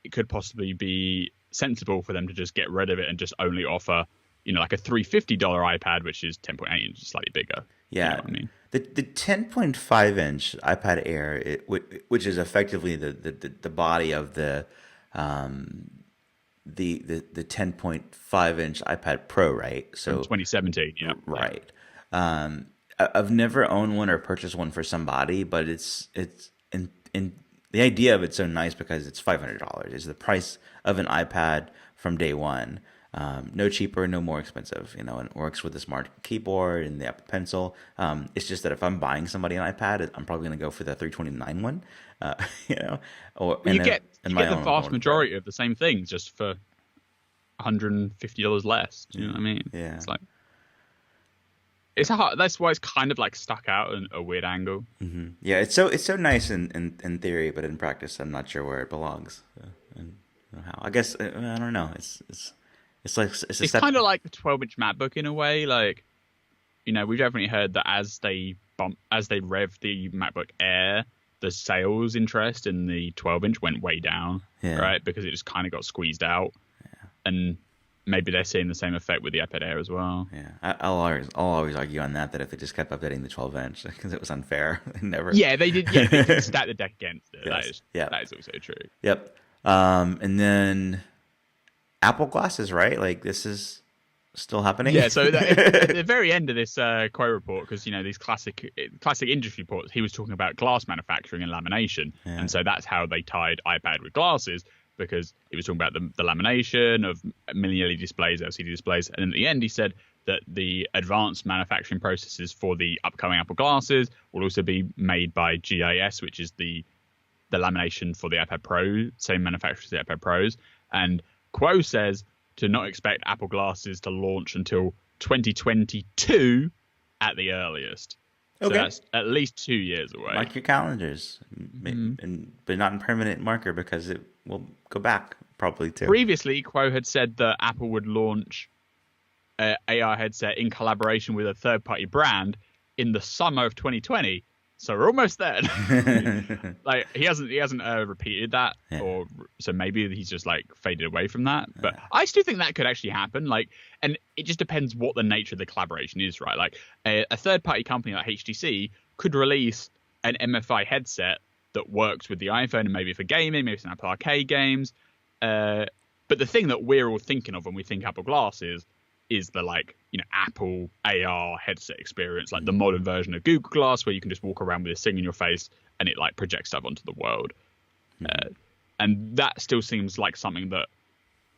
it could possibly be sensible for them to just get rid of it and just only offer, you know, like a $350 iPad, which is 10.8 inches, slightly bigger. Yeah, you know what I mean? The 10.5 inch iPad Air, which is effectively the body of the 10.5 inch iPad Pro, right? So from 2017, yeah, right. I've never owned one or purchased one for somebody, but it's in the idea of it's so nice because it's $500. It's the price of an iPad from day one. No cheaper, no more expensive. You know, and it works with the smart keyboard and the Apple Pencil. It's just that if I'm buying somebody an iPad, I'm probably going to go for the 329 one. You know, you get the vast majority of the same things just for $150 less. Do you know what I mean? Yeah, it's hard. That's why it's kind of like stuck out in a weird angle. Mm-hmm. Yeah, it's so nice in theory, but in practice, I'm not sure where it belongs. And how? I guess I don't know. It's kind of like the 12-inch MacBook in a way. Like, you know, we've definitely heard that as they rev the MacBook Air, the sales interest in the 12-inch went way down, right? Because it just kind of got squeezed out. Yeah. And maybe they're seeing the same effect with the iPad Air as well. Yeah, I'll always argue on that if they just kept updating the 12-inch because it was unfair. Never. Yeah, they did. Yeah, they did stack the deck against it. Yes. That is also true. Yep. And then Apple glasses, right? Like this is still happening. Yeah. So at the very end of this Quo report, because you know these classic industry reports, he was talking about glass manufacturing and lamination, and so that's how they tied iPad with glasses. Because he was talking about the lamination of mini LED displays, LCD displays, and at the end he said that the advanced manufacturing processes for the upcoming Apple glasses will also be made by GIS, which is the lamination for the iPad Pro, same manufacturer as the iPad Pros. And Quo says to not expect Apple glasses to launch until 2022 at the earliest. So that's at least 2 years away. Mark your calendars, but not in permanent marker because it will go back probably too. Previously, Quo had said that Apple would launch an AR headset in collaboration with a third-party brand in the summer of 2020. So we're almost there. Like he hasn't repeated that, or so maybe he's just like faded away from that. But I still think that could actually happen. Like, and it just depends what the nature of the collaboration is, right? Like a third-party company like HTC could release an MFI headset that works with the iPhone and maybe for gaming, maybe some Apple Arcade games. But the thing that we're all thinking of when we think Apple glasses is the like, you know, Apple AR headset experience, like the modern version of Google Glass, where you can just walk around with this thing in your face and it like projects stuff onto the world. And that still seems like something that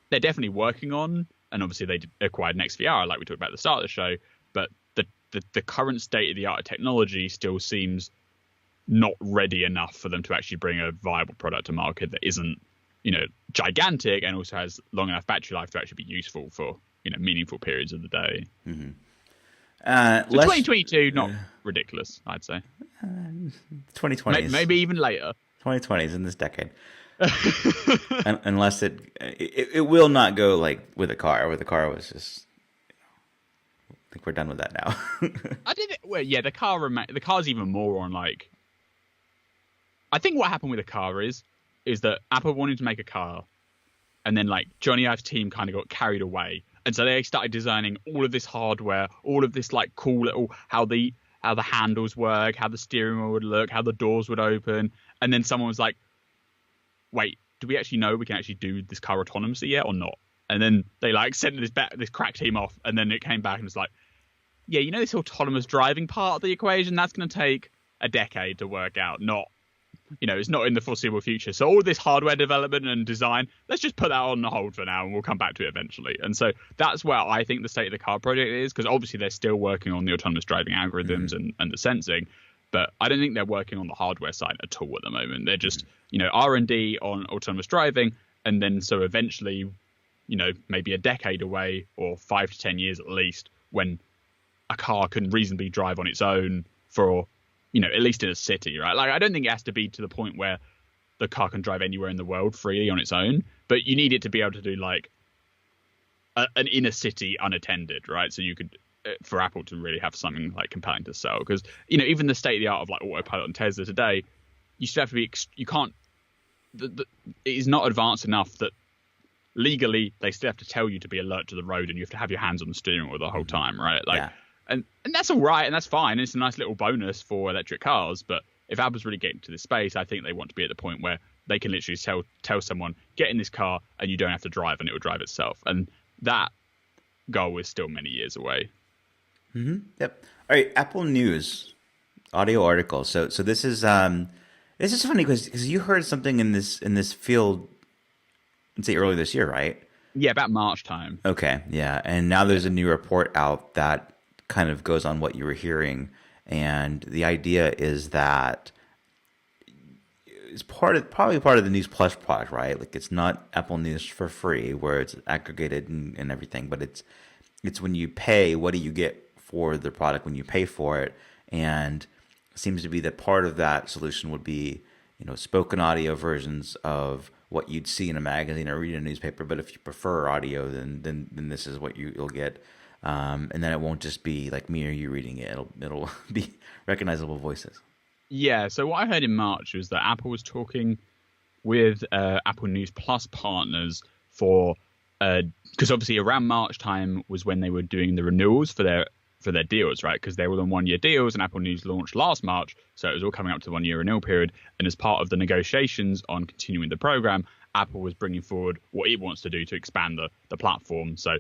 they're definitely working on. And obviously they acquired NextVR, like we talked about at the start of the show. But the current state of the art of technology still seems not ready enough for them to actually bring a viable product to market that isn't, gigantic and also has long enough battery life to actually be useful for, meaningful periods of the day. Mm-hmm. So 2022, not ridiculous, I'd say. 2020s. Maybe even later. 2020s in this decade. Unless it will not go like with a car. With a car was just, I think we're done with that now. The car's even more on like. I think what happened with the car is that Apple wanted to make a car, and then like Johnny Ive's team kind of got carried away, and so they started designing all of this hardware, all of this like cool little how the handles work, how the steering wheel would look, how the doors would open, and then someone was like, wait, do we actually know we can actually do this car autonomously yet or not? And then they like sent this crack team off, and then it came back and it's like, yeah, this autonomous driving part of the equation, that's going to take a decade to work out, it's not in the foreseeable future. So all this hardware development and design, let's just put that on hold for now and we'll come back to it eventually. And so that's where I think the state of the car project is, because obviously they're still working on the autonomous driving algorithms and the sensing, but I don't think they're working on the hardware side at all at the moment. They're just, R&D on autonomous driving. And then so eventually, maybe a decade away or 5 to 10 years at least, when a car can reasonably drive on its own for, at least in a city, right? Like, I don't think it has to be to the point where the car can drive anywhere in the world freely on its own, but you need it to be able to do like an inner city unattended, right? So you could, for Apple to really have something like compelling to sell, because, even the state of the art of like autopilot and Tesla today, you still have to be, you can't, it is not advanced enough that legally they still have to tell you to be alert to the road and you have to have your hands on the steering wheel the whole time, right? Like, yeah. And that's all right, and that's fine. It's a nice little bonus for electric cars. But if Apple's really getting to this space, I think they want to be at the point where they can literally tell someone, get in this car and you don't have to drive, and it will drive itself. And that goal is still many years away. Mm-hmm. Yep. All right. Apple News audio article. So this is funny because you heard something in this field, let's say earlier this year, right? Yeah, about March time. Okay. Yeah, and now there's a new report out that kind of goes on what you were hearing, and the idea is that it's probably part of the News Plus product, right? Like, it's not Apple News for free where it's aggregated and everything, but it's when you pay, what do you get for the product when you pay for it? And it seems to be that part of that solution would be, spoken audio versions of what you'd see in a magazine or read in a newspaper. But if you prefer audio, then this is what you'll get. And then it won't just be like me or you reading it. It'll be recognizable voices. Yeah. So what I heard in March was that Apple was talking with Apple News Plus partners for because obviously around March time was when they were doing the renewals for their deals, right? Because they were on 1-year deals, and Apple News launched last March, so it was all coming up to the 1-year renewal period. And as part of the negotiations on continuing the program, Apple was bringing forward what it wants to do to expand the platform. So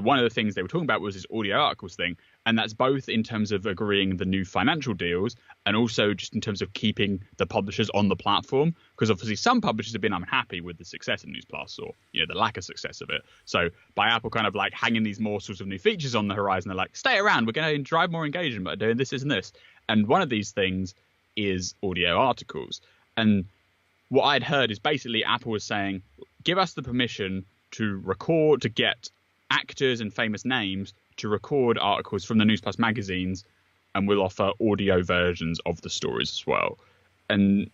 one of the things they were talking about was this audio articles thing, and that's both in terms of agreeing the new financial deals and also just in terms of keeping the publishers on the platform, because obviously some publishers have been unhappy with the success of News Plus or the lack of success of it. So by Apple kind of like hanging these morsels of new features on the horizon, they're like, stay around, we're going to drive more engagement by doing this and this. And one of these things is audio articles. And what I'd heard is basically Apple was saying, give us the permission to record, to get actors and famous names to record articles from the News Plus magazines, and we'll offer audio versions of the stories as well. And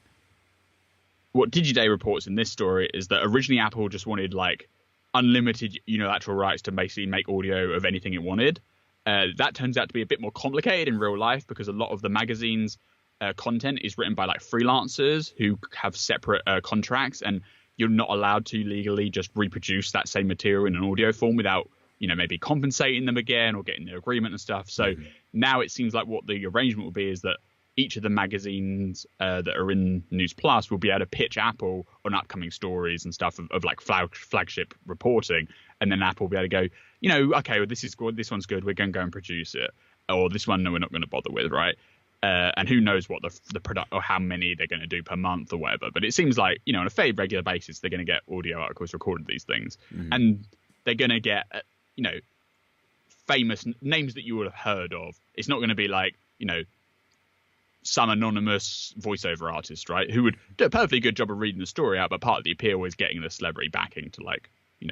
what DigiDay reports in this story is that originally Apple just wanted like unlimited unilateral rights to basically make audio of anything it wanted. That turns out to be a bit more complicated in real life, because a lot of the magazine's content is written by like freelancers who have separate contracts, and you're not allowed to legally just reproduce that same material in an audio form without, maybe compensating them again or getting their agreement and stuff. So now it seems like what the arrangement will be is that each of the magazines that are in News Plus will be able to pitch Apple on upcoming stories and stuff of like flagship reporting. And then Apple will be able to go, okay, well, this is good, this one's good, we're going to go and produce it. Or this one, no, we're not going to bother with, right? And who knows what the product or how many they're going to do per month or whatever. But it seems like, on a fairly regular basis, they're going to get audio articles recorded, these things. And they're going to get, famous names that you would have heard of. It's not going to be like, some anonymous voiceover artist, right, who would do a perfectly good job of reading the story out, but part of the appeal is getting the celebrity backing to, like,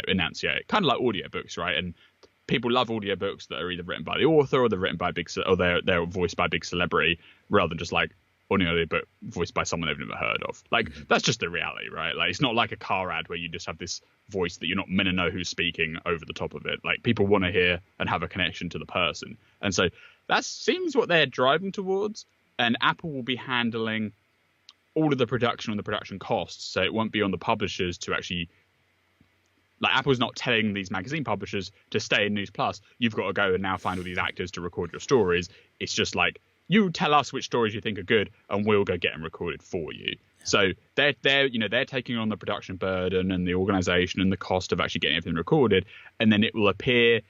enunciate it. Kind of like audiobooks, right? And people love audiobooks that are either written by the author or they're written by they're voiced by a big celebrity, rather than just like an audiobook voiced by someone they've never heard of. Like, that's just the reality, right? Like, it's not like a car ad where you just have this voice that you're not meant to know who's speaking over the top of it. Like, people want to hear and have a connection to the person. And so that seems what they're driving towards. And Apple will be handling all of the production and the production costs. So it won't be on the publishers to actually, like, Apple's not telling these magazine publishers to stay in News Plus. You've got to go and now find all these actors to record your stories. It's just like, you tell us which stories you think are good and we'll go get them recorded for you. So they're taking on the production burden and the organization and the cost of actually getting everything recorded. And then it will appear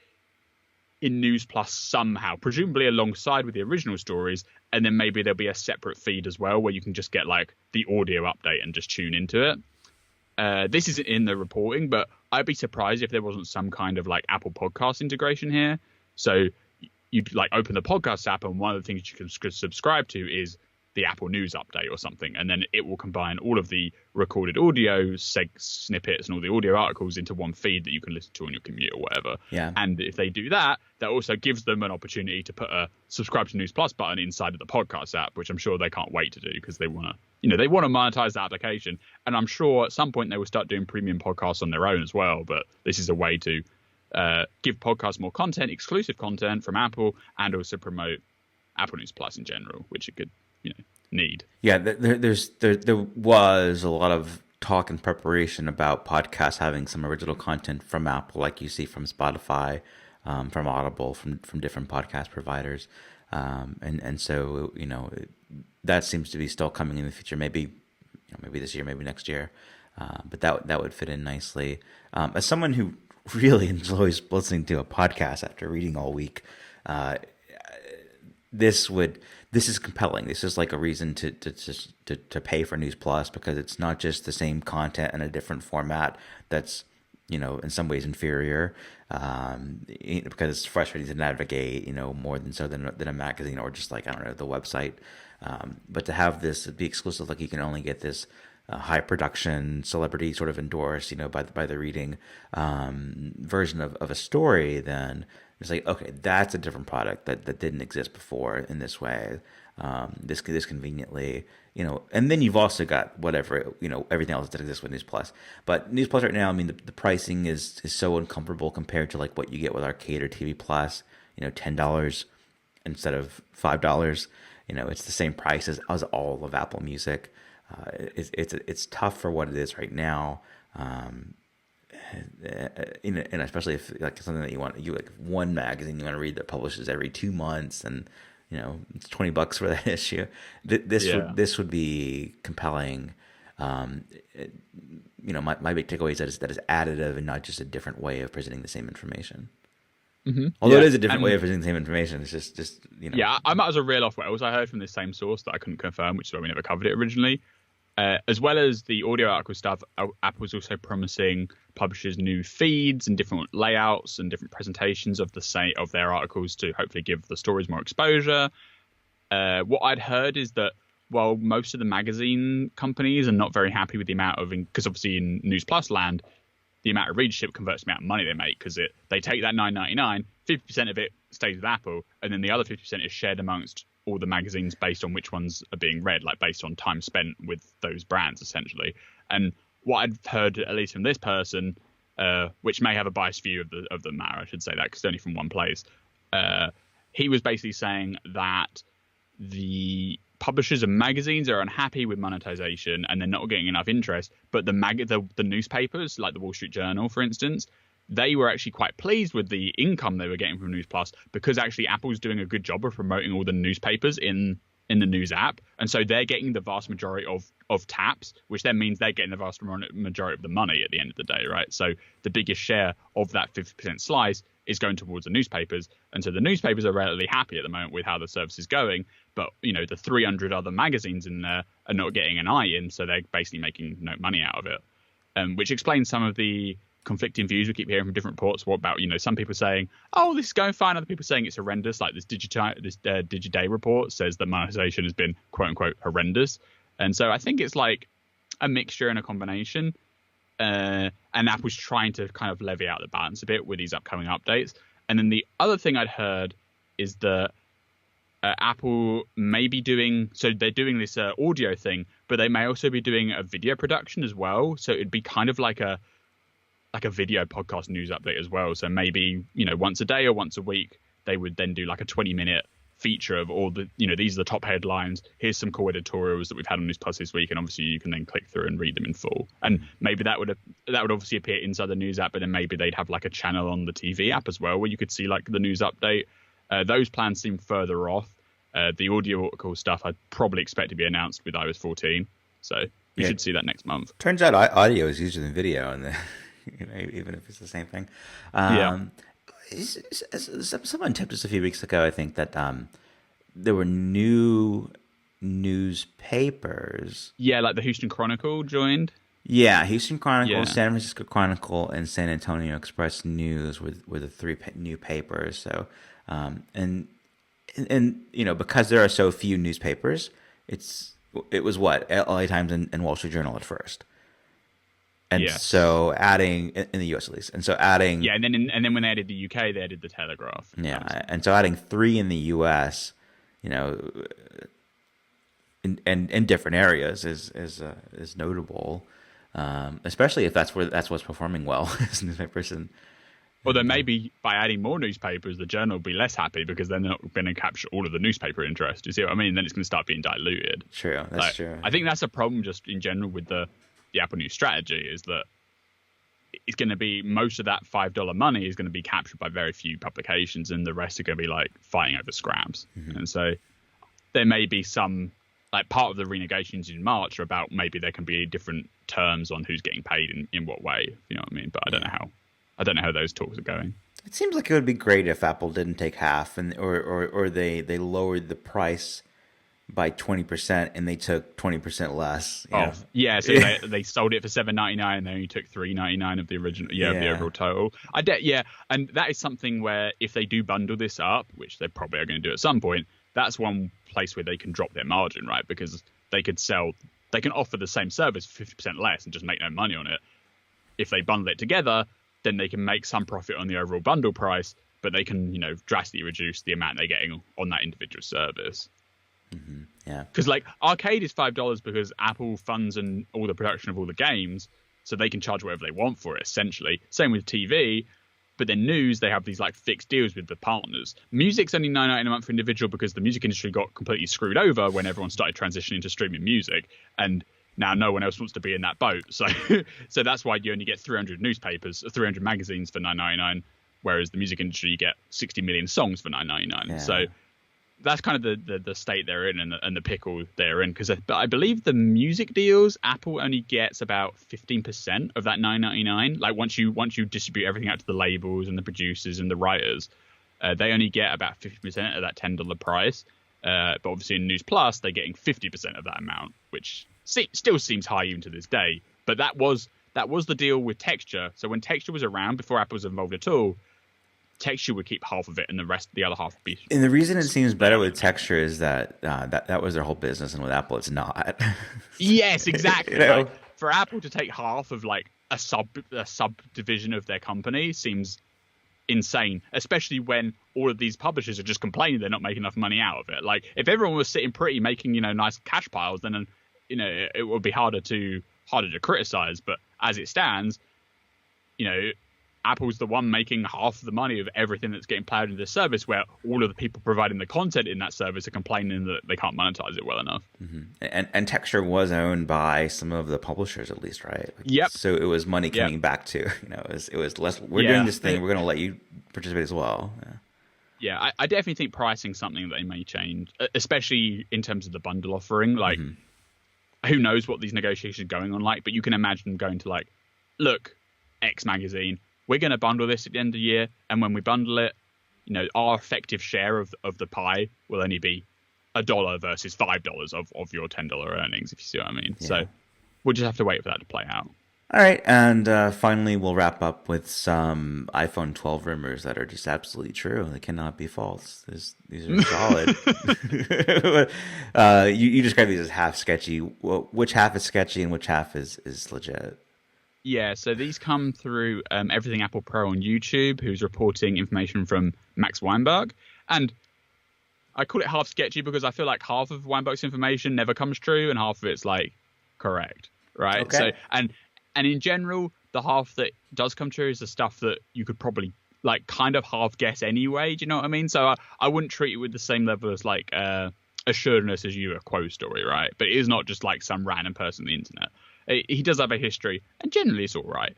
in News Plus somehow, presumably alongside with the original stories, and then maybe there'll be a separate feed as well where you can just get like the audio update and just tune into it. This isn't in the reporting, but I'd be surprised if there wasn't some kind of like Apple Podcast integration here. So you'd like open the podcast app, and one of the things you can subscribe to is the Apple News update or something, and then it will combine all of the recorded audio snippets and all the audio articles into one feed that you can listen to on your commute or whatever. Yeah. And if they do that, that also gives them an opportunity to put a subscribe to News Plus button inside of the podcast app, which I'm sure they can't wait to do because they want to, they want to monetize the application. And I'm sure at some point they will start doing premium podcasts on their own as well. But this is a way to give podcasts more content, exclusive content from Apple, and also promote Apple News Plus in general, which it could need. Yeah, there was a lot of talk and preparation about podcasts having some original content from Apple, like you see from Spotify, from Audible, from different podcast providers, and so that seems to be still coming in the future. Maybe this year, maybe next year, but that would fit in nicely. As someone who really enjoys listening to a podcast after reading all week, this is compelling. This is like a reason to pay for News Plus, because it's not just the same content in a different format that's in some ways inferior, because it's frustrating to navigate more than a magazine or just like, I don't know, the website, but to have this be exclusive, like you can only get this high production celebrity sort of endorsed by the reading version of a story, then it's like, okay, that's a different product that didn't exist before in this way, this conveniently, and then you've also got whatever, everything else that exists with News Plus. But News Plus right now, I mean, the pricing is so uncomparable compared to like what you get with Arcade or TV Plus, $10 instead of $5. It's the same price as all of Apple Music. It's tough for what it is right now. And especially if like something that you like one magazine you want to read that publishes every 2 months, and it's $20 for that issue. This would be compelling. My big takeaway is that is additive and not just a different way of presenting the same information. Mm-hmm. Although it is a different way of presenting the same information, it's just. Yeah, I might as well reel off what else I heard from this same source that I couldn't confirm, which is why we never covered it originally. As well as the audio article stuff, Apple's also promising publishers new feeds and different layouts and different presentations of their articles to hopefully give the stories more exposure. What I'd heard is that while most of the magazine companies are not very happy with the amount of, because obviously in News Plus land, the amount of readership converts to the amount of money they make, because they take that $9.99, 50% of it stays with Apple, and then the other 50% is shared amongst all the magazines based on which ones are being read, like based on time spent with those brands, essentially. And what I've heard, at least from this person, which may have a biased view of the matter, I should say that, because it's only from one place, he was basically saying that the publishers of magazines are unhappy with monetization and they're not getting enough interest, but the newspapers, like the Wall Street Journal, for instance, they were actually quite pleased with the income they were getting from News Plus, because actually Apple's doing a good job of promoting all the newspapers in the News app. And so they're getting the vast majority of taps, which then means they're getting the vast majority of the money at the end of the day, right? So the biggest share of that 50% slice is going towards the newspapers. And so the newspapers are relatively happy at the moment with how the service is going. But, the 300 other magazines in there are not getting an eye in. So they're basically making no money out of it, which explains some of the conflicting views we keep hearing from different reports. What about, some people saying, oh, this is going fine, other people saying it's horrendous. Like this Digiday report says that monetization has been quote unquote horrendous. And so I think it's like a mixture and a combination. And Apple's trying to kind of levy out the balance a bit with these upcoming updates. And then the other thing I'd heard is that Apple may be doing, so they're doing this audio thing, but they may also be doing a video production as well. So it'd be kind of like a video podcast news update as well. So maybe, once a day or once a week, they would then do like a 20-minute feature of all the, these are the top headlines. Here's some cool editorials that we've had on News Plus this week, and obviously you can then click through and read them in full. And maybe that would obviously appear inside the news app, but then maybe they'd have like a channel on the TV app as well, where you could see like the news update. Those plans seem further off. The audio article stuff I'd probably expect to be announced with iOS 14, so we should see that next month. Turns out audio is easier than video, and even if it's the same thing. Someone tipped us a few weeks ago, I think, that there were new newspapers. Yeah, like the Houston Chronicle joined. Yeah, Houston Chronicle, San Francisco Chronicle, and San Antonio Express News were the three new papers. So, and because there are so few newspapers, it was what LA Times and Wall Street Journal at first. And so adding in the US at least, and so adding and then when they added the UK, they added the Telegraph. Yeah, and so adding 3 in the US, in different areas is notable, especially if that's what's performing well as newspapers. Although maybe by adding more newspapers, the Journal will be less happy because they're not going to capture all of the newspaper interest. You see what I mean? Then it's going to start being diluted. True, that's true. I think that's a problem just in general with the Apple News strategy, is that it's going to be most of that $5 money is going to be captured by very few publications, and the rest are going to be like fighting over scraps. Mm-hmm. And so there may be some, like, part of the renegotiations in March are about maybe there can be different terms on who's getting paid in what way. You know what I mean? But I don't know how those talks are going. It seems like it would be great if Apple didn't take half, or they lowered the price by 20% and they took 20% less. So they sold it for $7.99 and they only took $3.99 of the original of the overall total. And that is something where if they do bundle this up, which they probably are going to do at some point, that's one place where they can drop their margin, right? Because they can offer the same service for 50% less and just make no money on it. If they bundle it together, then they can make some profit on the overall bundle price, but they can, drastically reduce the amount they're getting on that individual service. Mm-hmm. Yeah, because like Arcade is $5 because Apple funds and all the production of all the games, so they can charge whatever they want for it. Essentially, same with TV. But then news, they have these like fixed deals with the partners. Music's only $9.99 a month for individual because the music industry got completely screwed over when everyone started transitioning to streaming music, and now no one else wants to be in that boat. So, so that's why you only get 300 magazines for $9.99, whereas the music industry you get 60 million songs for $9.99. Yeah. So that's kind of the state they're in and the pickle they're in, because I believe the music deals, Apple only gets about 15% of that $9.99. Like once you distribute everything out to the labels and the producers and the writers, they only get about 50% of that $10 price. But obviously in News Plus, they're getting 50% of that amount, which still seems high even to this day. But that was the deal with Texture. So when Texture was around, before Apple was involved at all, Texture would keep half of it and the other half would be. And the reason it seems better with Texture is that that was their whole business, and with Apple it's not. Yes, exactly. Like, for Apple to take half of like a subdivision of their company seems insane, especially when all of these publishers are just complaining they're not making enough money out of it. Like if everyone was sitting pretty making nice cash piles, then it would be harder to criticize. But as it stands, Apple's the one making half the money of everything that's getting plowed into the service, where all of the people providing the content in that service are complaining that they can't monetize it well enough. Mm-hmm. And Texture was owned by some of the publishers, at least, right? Yep. So it was money coming back to, it was less. We're doing this thing. We're going to let you participate as well. Yeah, I definitely think pricing something that they may change, especially in terms of the bundle offering. Like, who knows what these negotiations are going on like? But you can imagine them going to like, look, X magazine, we're going to bundle this at the end of the year, and when we bundle it, our effective share of the pie will only be $1 versus $5 of your $10 earnings, if you see what I mean. Yeah. So we'll just have to wait for that to play out. All right, and finally, we'll wrap up with some iPhone 12 rumors that are just absolutely true. They cannot be false. These are solid. You describe these as half sketchy. Which half is sketchy and which half is legit? Yeah, so these come through Everything Apple Pro on YouTube, who's reporting information from Max Weinberg. And I call it half sketchy because I feel like half of Weinberg's information never comes true and half of it's like correct, right? Okay. So and in general, the half that does come true is the stuff that you could probably like kind of half guess anyway. Do you know what I mean? So I wouldn't treat it with the same level as like assuredness as you a Quo story, right? But it is not just like some random person on the internet. He does have a history, and generally it's all right.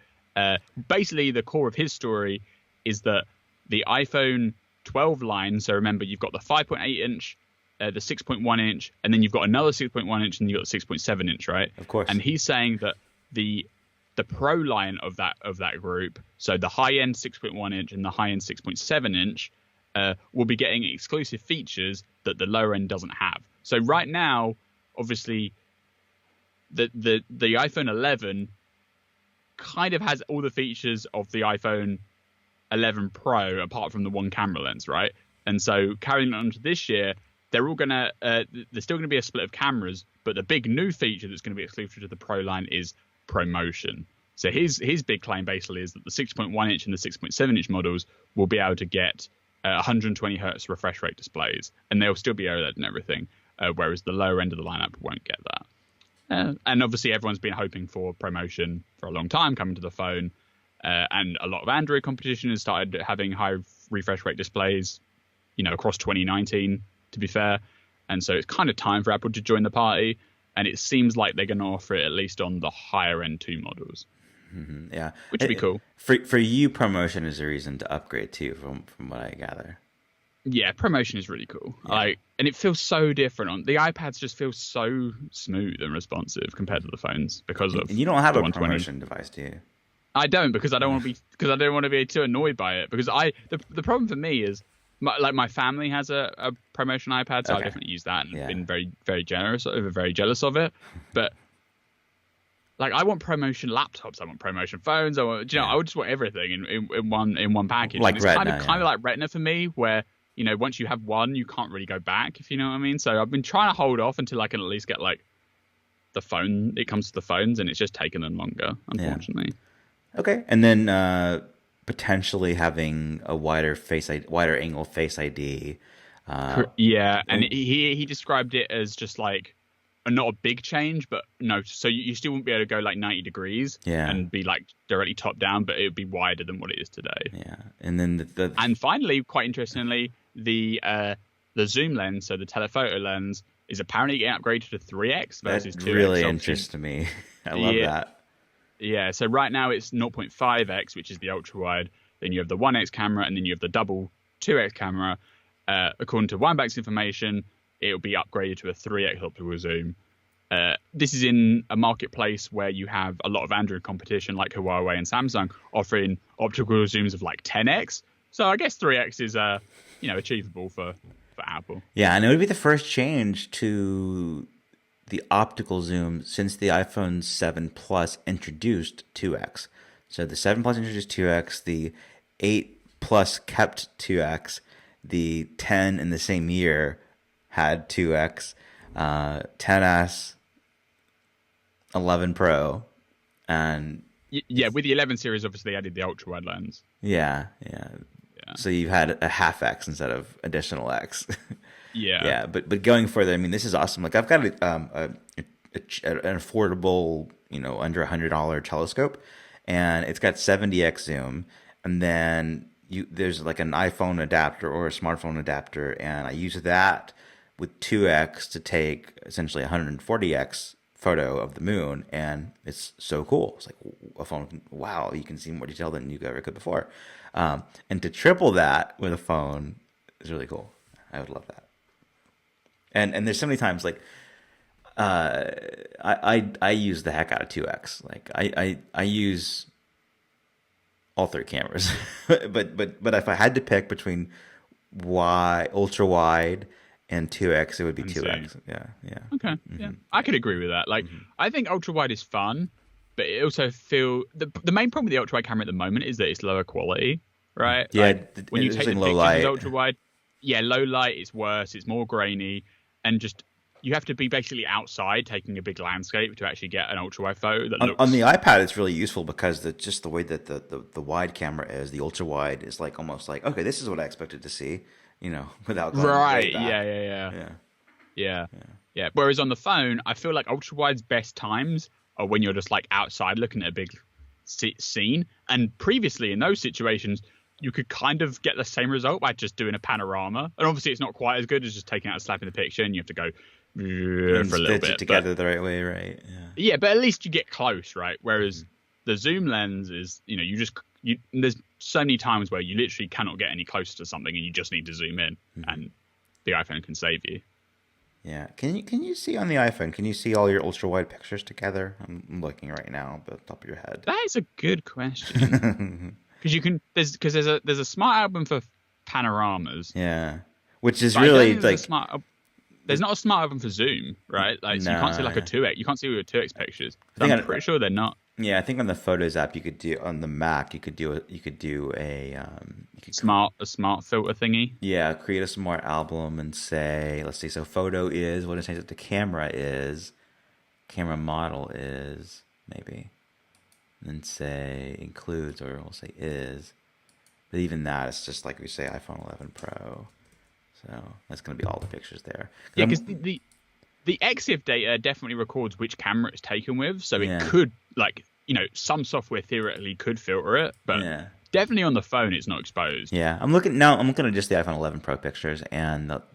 Basically, the core of his story is that the iPhone 12 line, so remember, you've got the 5.8 inch, the 6.1 inch, and then you've got another 6.1 inch, and you've got the 6.7 inch, right? Of course. And he's saying that the Pro line of that group, so the high-end 6.1 inch and the high-end 6.7 inch, will be getting exclusive features that the lower end doesn't have. So right now, obviously, the iPhone 11 kind of has all the features of the iPhone 11 Pro apart from the one camera lens, right? And so carrying on to this year, they're all gonna there's still gonna be a split of cameras, but the big new feature that's going to be exclusive to the Pro line is ProMotion. So his big claim basically is that the 6.1 inch and the 6.7 inch models will be able to get 120 hertz refresh rate displays, and they'll still be OLED and everything, whereas the lower end of the lineup won't get that. And obviously everyone's been hoping for ProMotion for a long time coming to the phone, and a lot of Android competition has started having high refresh rate displays, across 2019, to be fair. And so it's kind of time for Apple to join the party, and it seems like they're going to offer it at least on the higher end 2 models. Mm-hmm, yeah, which would be cool. For you, ProMotion is a reason to upgrade too, from what I gather. Yeah, ProMotion is really cool. Yeah. And it feels so different. The iPads just feel so smooth and responsive compared to the phones because of. And you don't have a ProMotion device, do you? I don't, because I don't want to be too annoyed by it. Because the problem for me is my family has a ProMotion iPad, so I definitely use that and been very, very generous, very jealous of it. But I want ProMotion laptops, I want ProMotion phones, I would just want everything in one package. Like it's Retina, kind of like Retina for me, where once you have one, you can't really go back, if you know what I mean. So I've been trying to hold off until I can at least get the phone. It comes to the phones, and it's just taken them longer, unfortunately. Yeah. Okay, and then potentially having a wider angle Face ID. Yeah, and he described it as just not a big change, but no. So you still wouldn't be able to go 90 degrees and be directly top down, but it would be wider than what it is today. Yeah, and then and finally, quite interestingly, the zoom lens, so the telephoto lens, is apparently getting upgraded to 3x versus 2x. That really interests me. I love that. Yeah, so right now it's 0.5x, which is the ultra wide. Then you have the 1x camera, and then you have the double 2x camera. According to Weinberg's information, it'll be upgraded to a 3x optical zoom. This is in a marketplace where you have a lot of Android competition like Huawei and Samsung offering optical zooms of 10x. So I guess 3x is achievable for Apple. Yeah, and it would be the first change to the optical zoom since the iPhone 7 Plus introduced 2x. So the 7 Plus introduced 2x, the 8 Plus kept 2x, the 10 in the same year had 2x, 10s, 11 Pro, and with the 11 series, obviously they added the ultra wide lens. Yeah. So you've had a half x instead of additional x. Yeah. But going further, I mean, this is awesome. I've got an affordable, under $100 telescope, and it's got 70x zoom, and then there's an iPhone adapter or a smartphone adapter, and I use that with 2x to take essentially 140x photo of the moon, and it's so cool. It's like a phone. Wow, you can see more detail than you ever could before. And to triple that with a phone is really cool. I would love that. And there's so many times I use the heck out of 2x. I use all 3 cameras, but if I had to pick between ultra wide and 2x, it would be 2x. Yeah. Okay. Mm-hmm. Yeah, I could agree with that. I think ultra wide is fun, but it also the main problem with the ultra wide camera at the moment is that it's lower quality, right? Yeah, Like when you take the low pictures light. with ultra wide, yeah, low light it's worse, it's more grainy, and just you have to be basically outside taking a big landscape to actually get an ultra wide photo that looks On the iPad, it's really useful because just the way that the wide camera is, the ultra wide is like almost like, okay, this is what I expected to see, without going way right. back. Yeah. Whereas on the phone, I feel like ultra wide's best times are when you're just like outside looking at a big scene. And previously in those situations, you could kind of get the same result by just doing a panorama. And obviously it's not quite as good as just taking out a snap in the picture, and you have to go for a little Stitch bit it together the right way, right? Yeah, but at least you get close, right? Whereas the zoom lens is, there's so many times where you literally cannot get any closer to something, and you just need to zoom in, and the iPhone can save you. Yeah. Can you see on the iPhone? Can you see all your ultra wide pictures together? I'm looking right now, but the top of your head. That is a good question. Because there's a smart album for panoramas. Yeah. Which is but really like there's not a smart album for zoom, right? Like so you can't see like a 2x. You can't see all your 2x pictures. I'm pretty sure they're not. Yeah, I think on the Photos app you could do on the Mac you could do a smart filter thingy. Yeah, create a smart album and say, let's see, so photo is what it says that the camera model is maybe, and then say includes, or we'll say is, but even that it's just like we say iPhone 11 Pro, so that's going to be all the pictures there. Yeah, because the EXIF data definitely records which camera it's taken with, so it could, some software theoretically could filter it, but definitely on the phone it's not exposed. Yeah, I'm looking at just the iPhone 11 Pro pictures, and look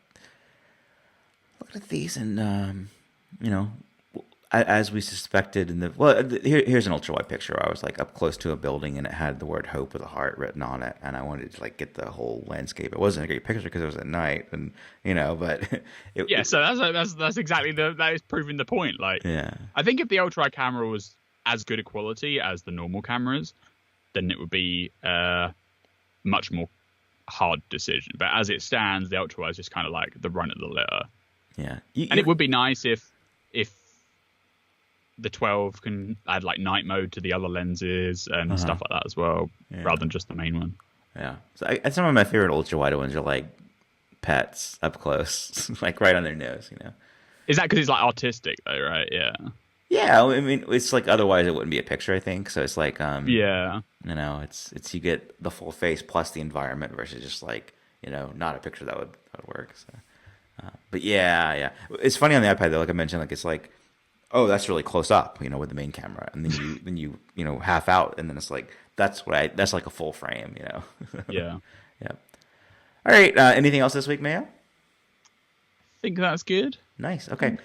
at these, and as we suspected here's an ultra wide picture where I was like up close to a building and it had the word hope with a heart written on it, and I wanted to like get the whole landscape. It wasn't a great picture because it was at night, and but so that's exactly that is proving the point. Like, I think if the ultra wide camera was as good a quality as the normal cameras, then it would be a much more hard decision. But as it stands, the ultra wide is just kind of like the run of the litter. Yeah, and it would be nice if the 12 can add like night mode to the other lenses and stuff like that as well, rather than just the main one. Yeah, so some of my favorite ultra wide ones are like pets up close, like right on their nose. Is that because it's like artistic though, right? Yeah. Yeah, I mean, it's like otherwise it wouldn't be a picture, I think. So it's like, it's you get the full face plus the environment versus just like, not a picture that would work. So, but yeah, it's funny on the iPad though. Like I mentioned, like it's like, oh, that's really close up, with the main camera, and then you half out, and then it's like that's like a full frame, Yeah. Yeah. All right. Anything else this week, Mayo? I think that's good. Nice. Okay.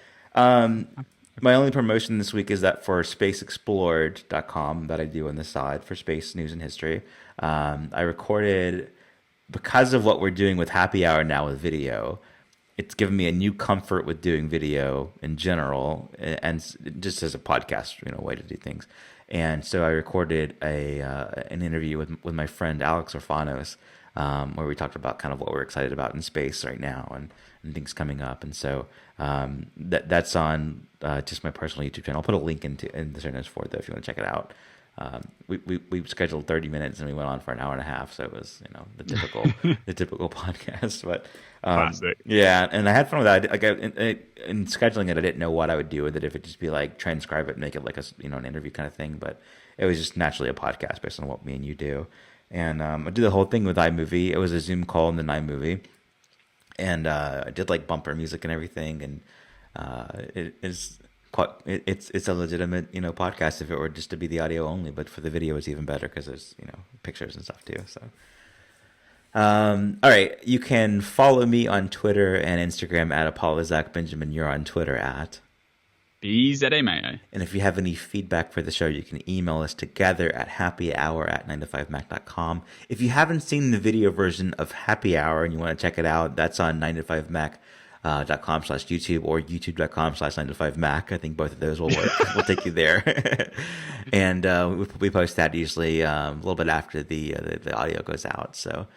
My only promotion this week is that for spaceexplored.com that I do on the side for space news and history. I recorded, because of what we're doing with Happy Hour now with video, it's given me a new comfort with doing video in general, and just as a podcast, way to do things. And so I recorded an interview with my friend Alex Orfanos, where we talked about kind of what we're excited about in space right now and things coming up. And so that's on just my personal YouTube channel. I'll put a link in the show notes for it, though, if you want to check it out. We scheduled 30 minutes and we went on for an hour and a half, so it was the typical podcast. But classic. Yeah, and I had fun with that. In scheduling it, I didn't know what I would do with it. If it just be like transcribe it, and make it like an interview kind of thing. But it was just naturally a podcast based on what me and you do. And I did the whole thing with iMovie. It was a Zoom call in the iMovie, and I did like bumper music and everything. And it's a legitimate podcast if it were just to be the audio only. But for the video, it's even better because there's pictures and stuff too. So. All right, you can follow me on Twitter and Instagram at Apollo Zach Benjamin. You're on Twitter at BZAMAO. And if you have any feedback for the show, you can email us together at happyhour@9to5mac.com. If you haven't seen the video version of Happy Hour and you want to check it out, that's on 9to5mac.com/YouTube or youtube.com/9to5mac. I think both of those will work. We'll take you there. And we post that usually a little bit after the audio goes out. So,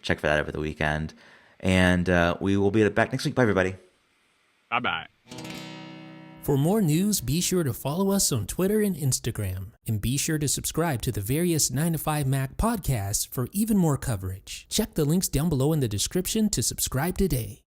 check for that over the weekend. And we will be back next week. Bye, everybody. Bye-bye. For more news, be sure to follow us on Twitter and Instagram, and be sure to subscribe to the various 9to5Mac podcasts for even more coverage. Check the links down below in the description to subscribe today.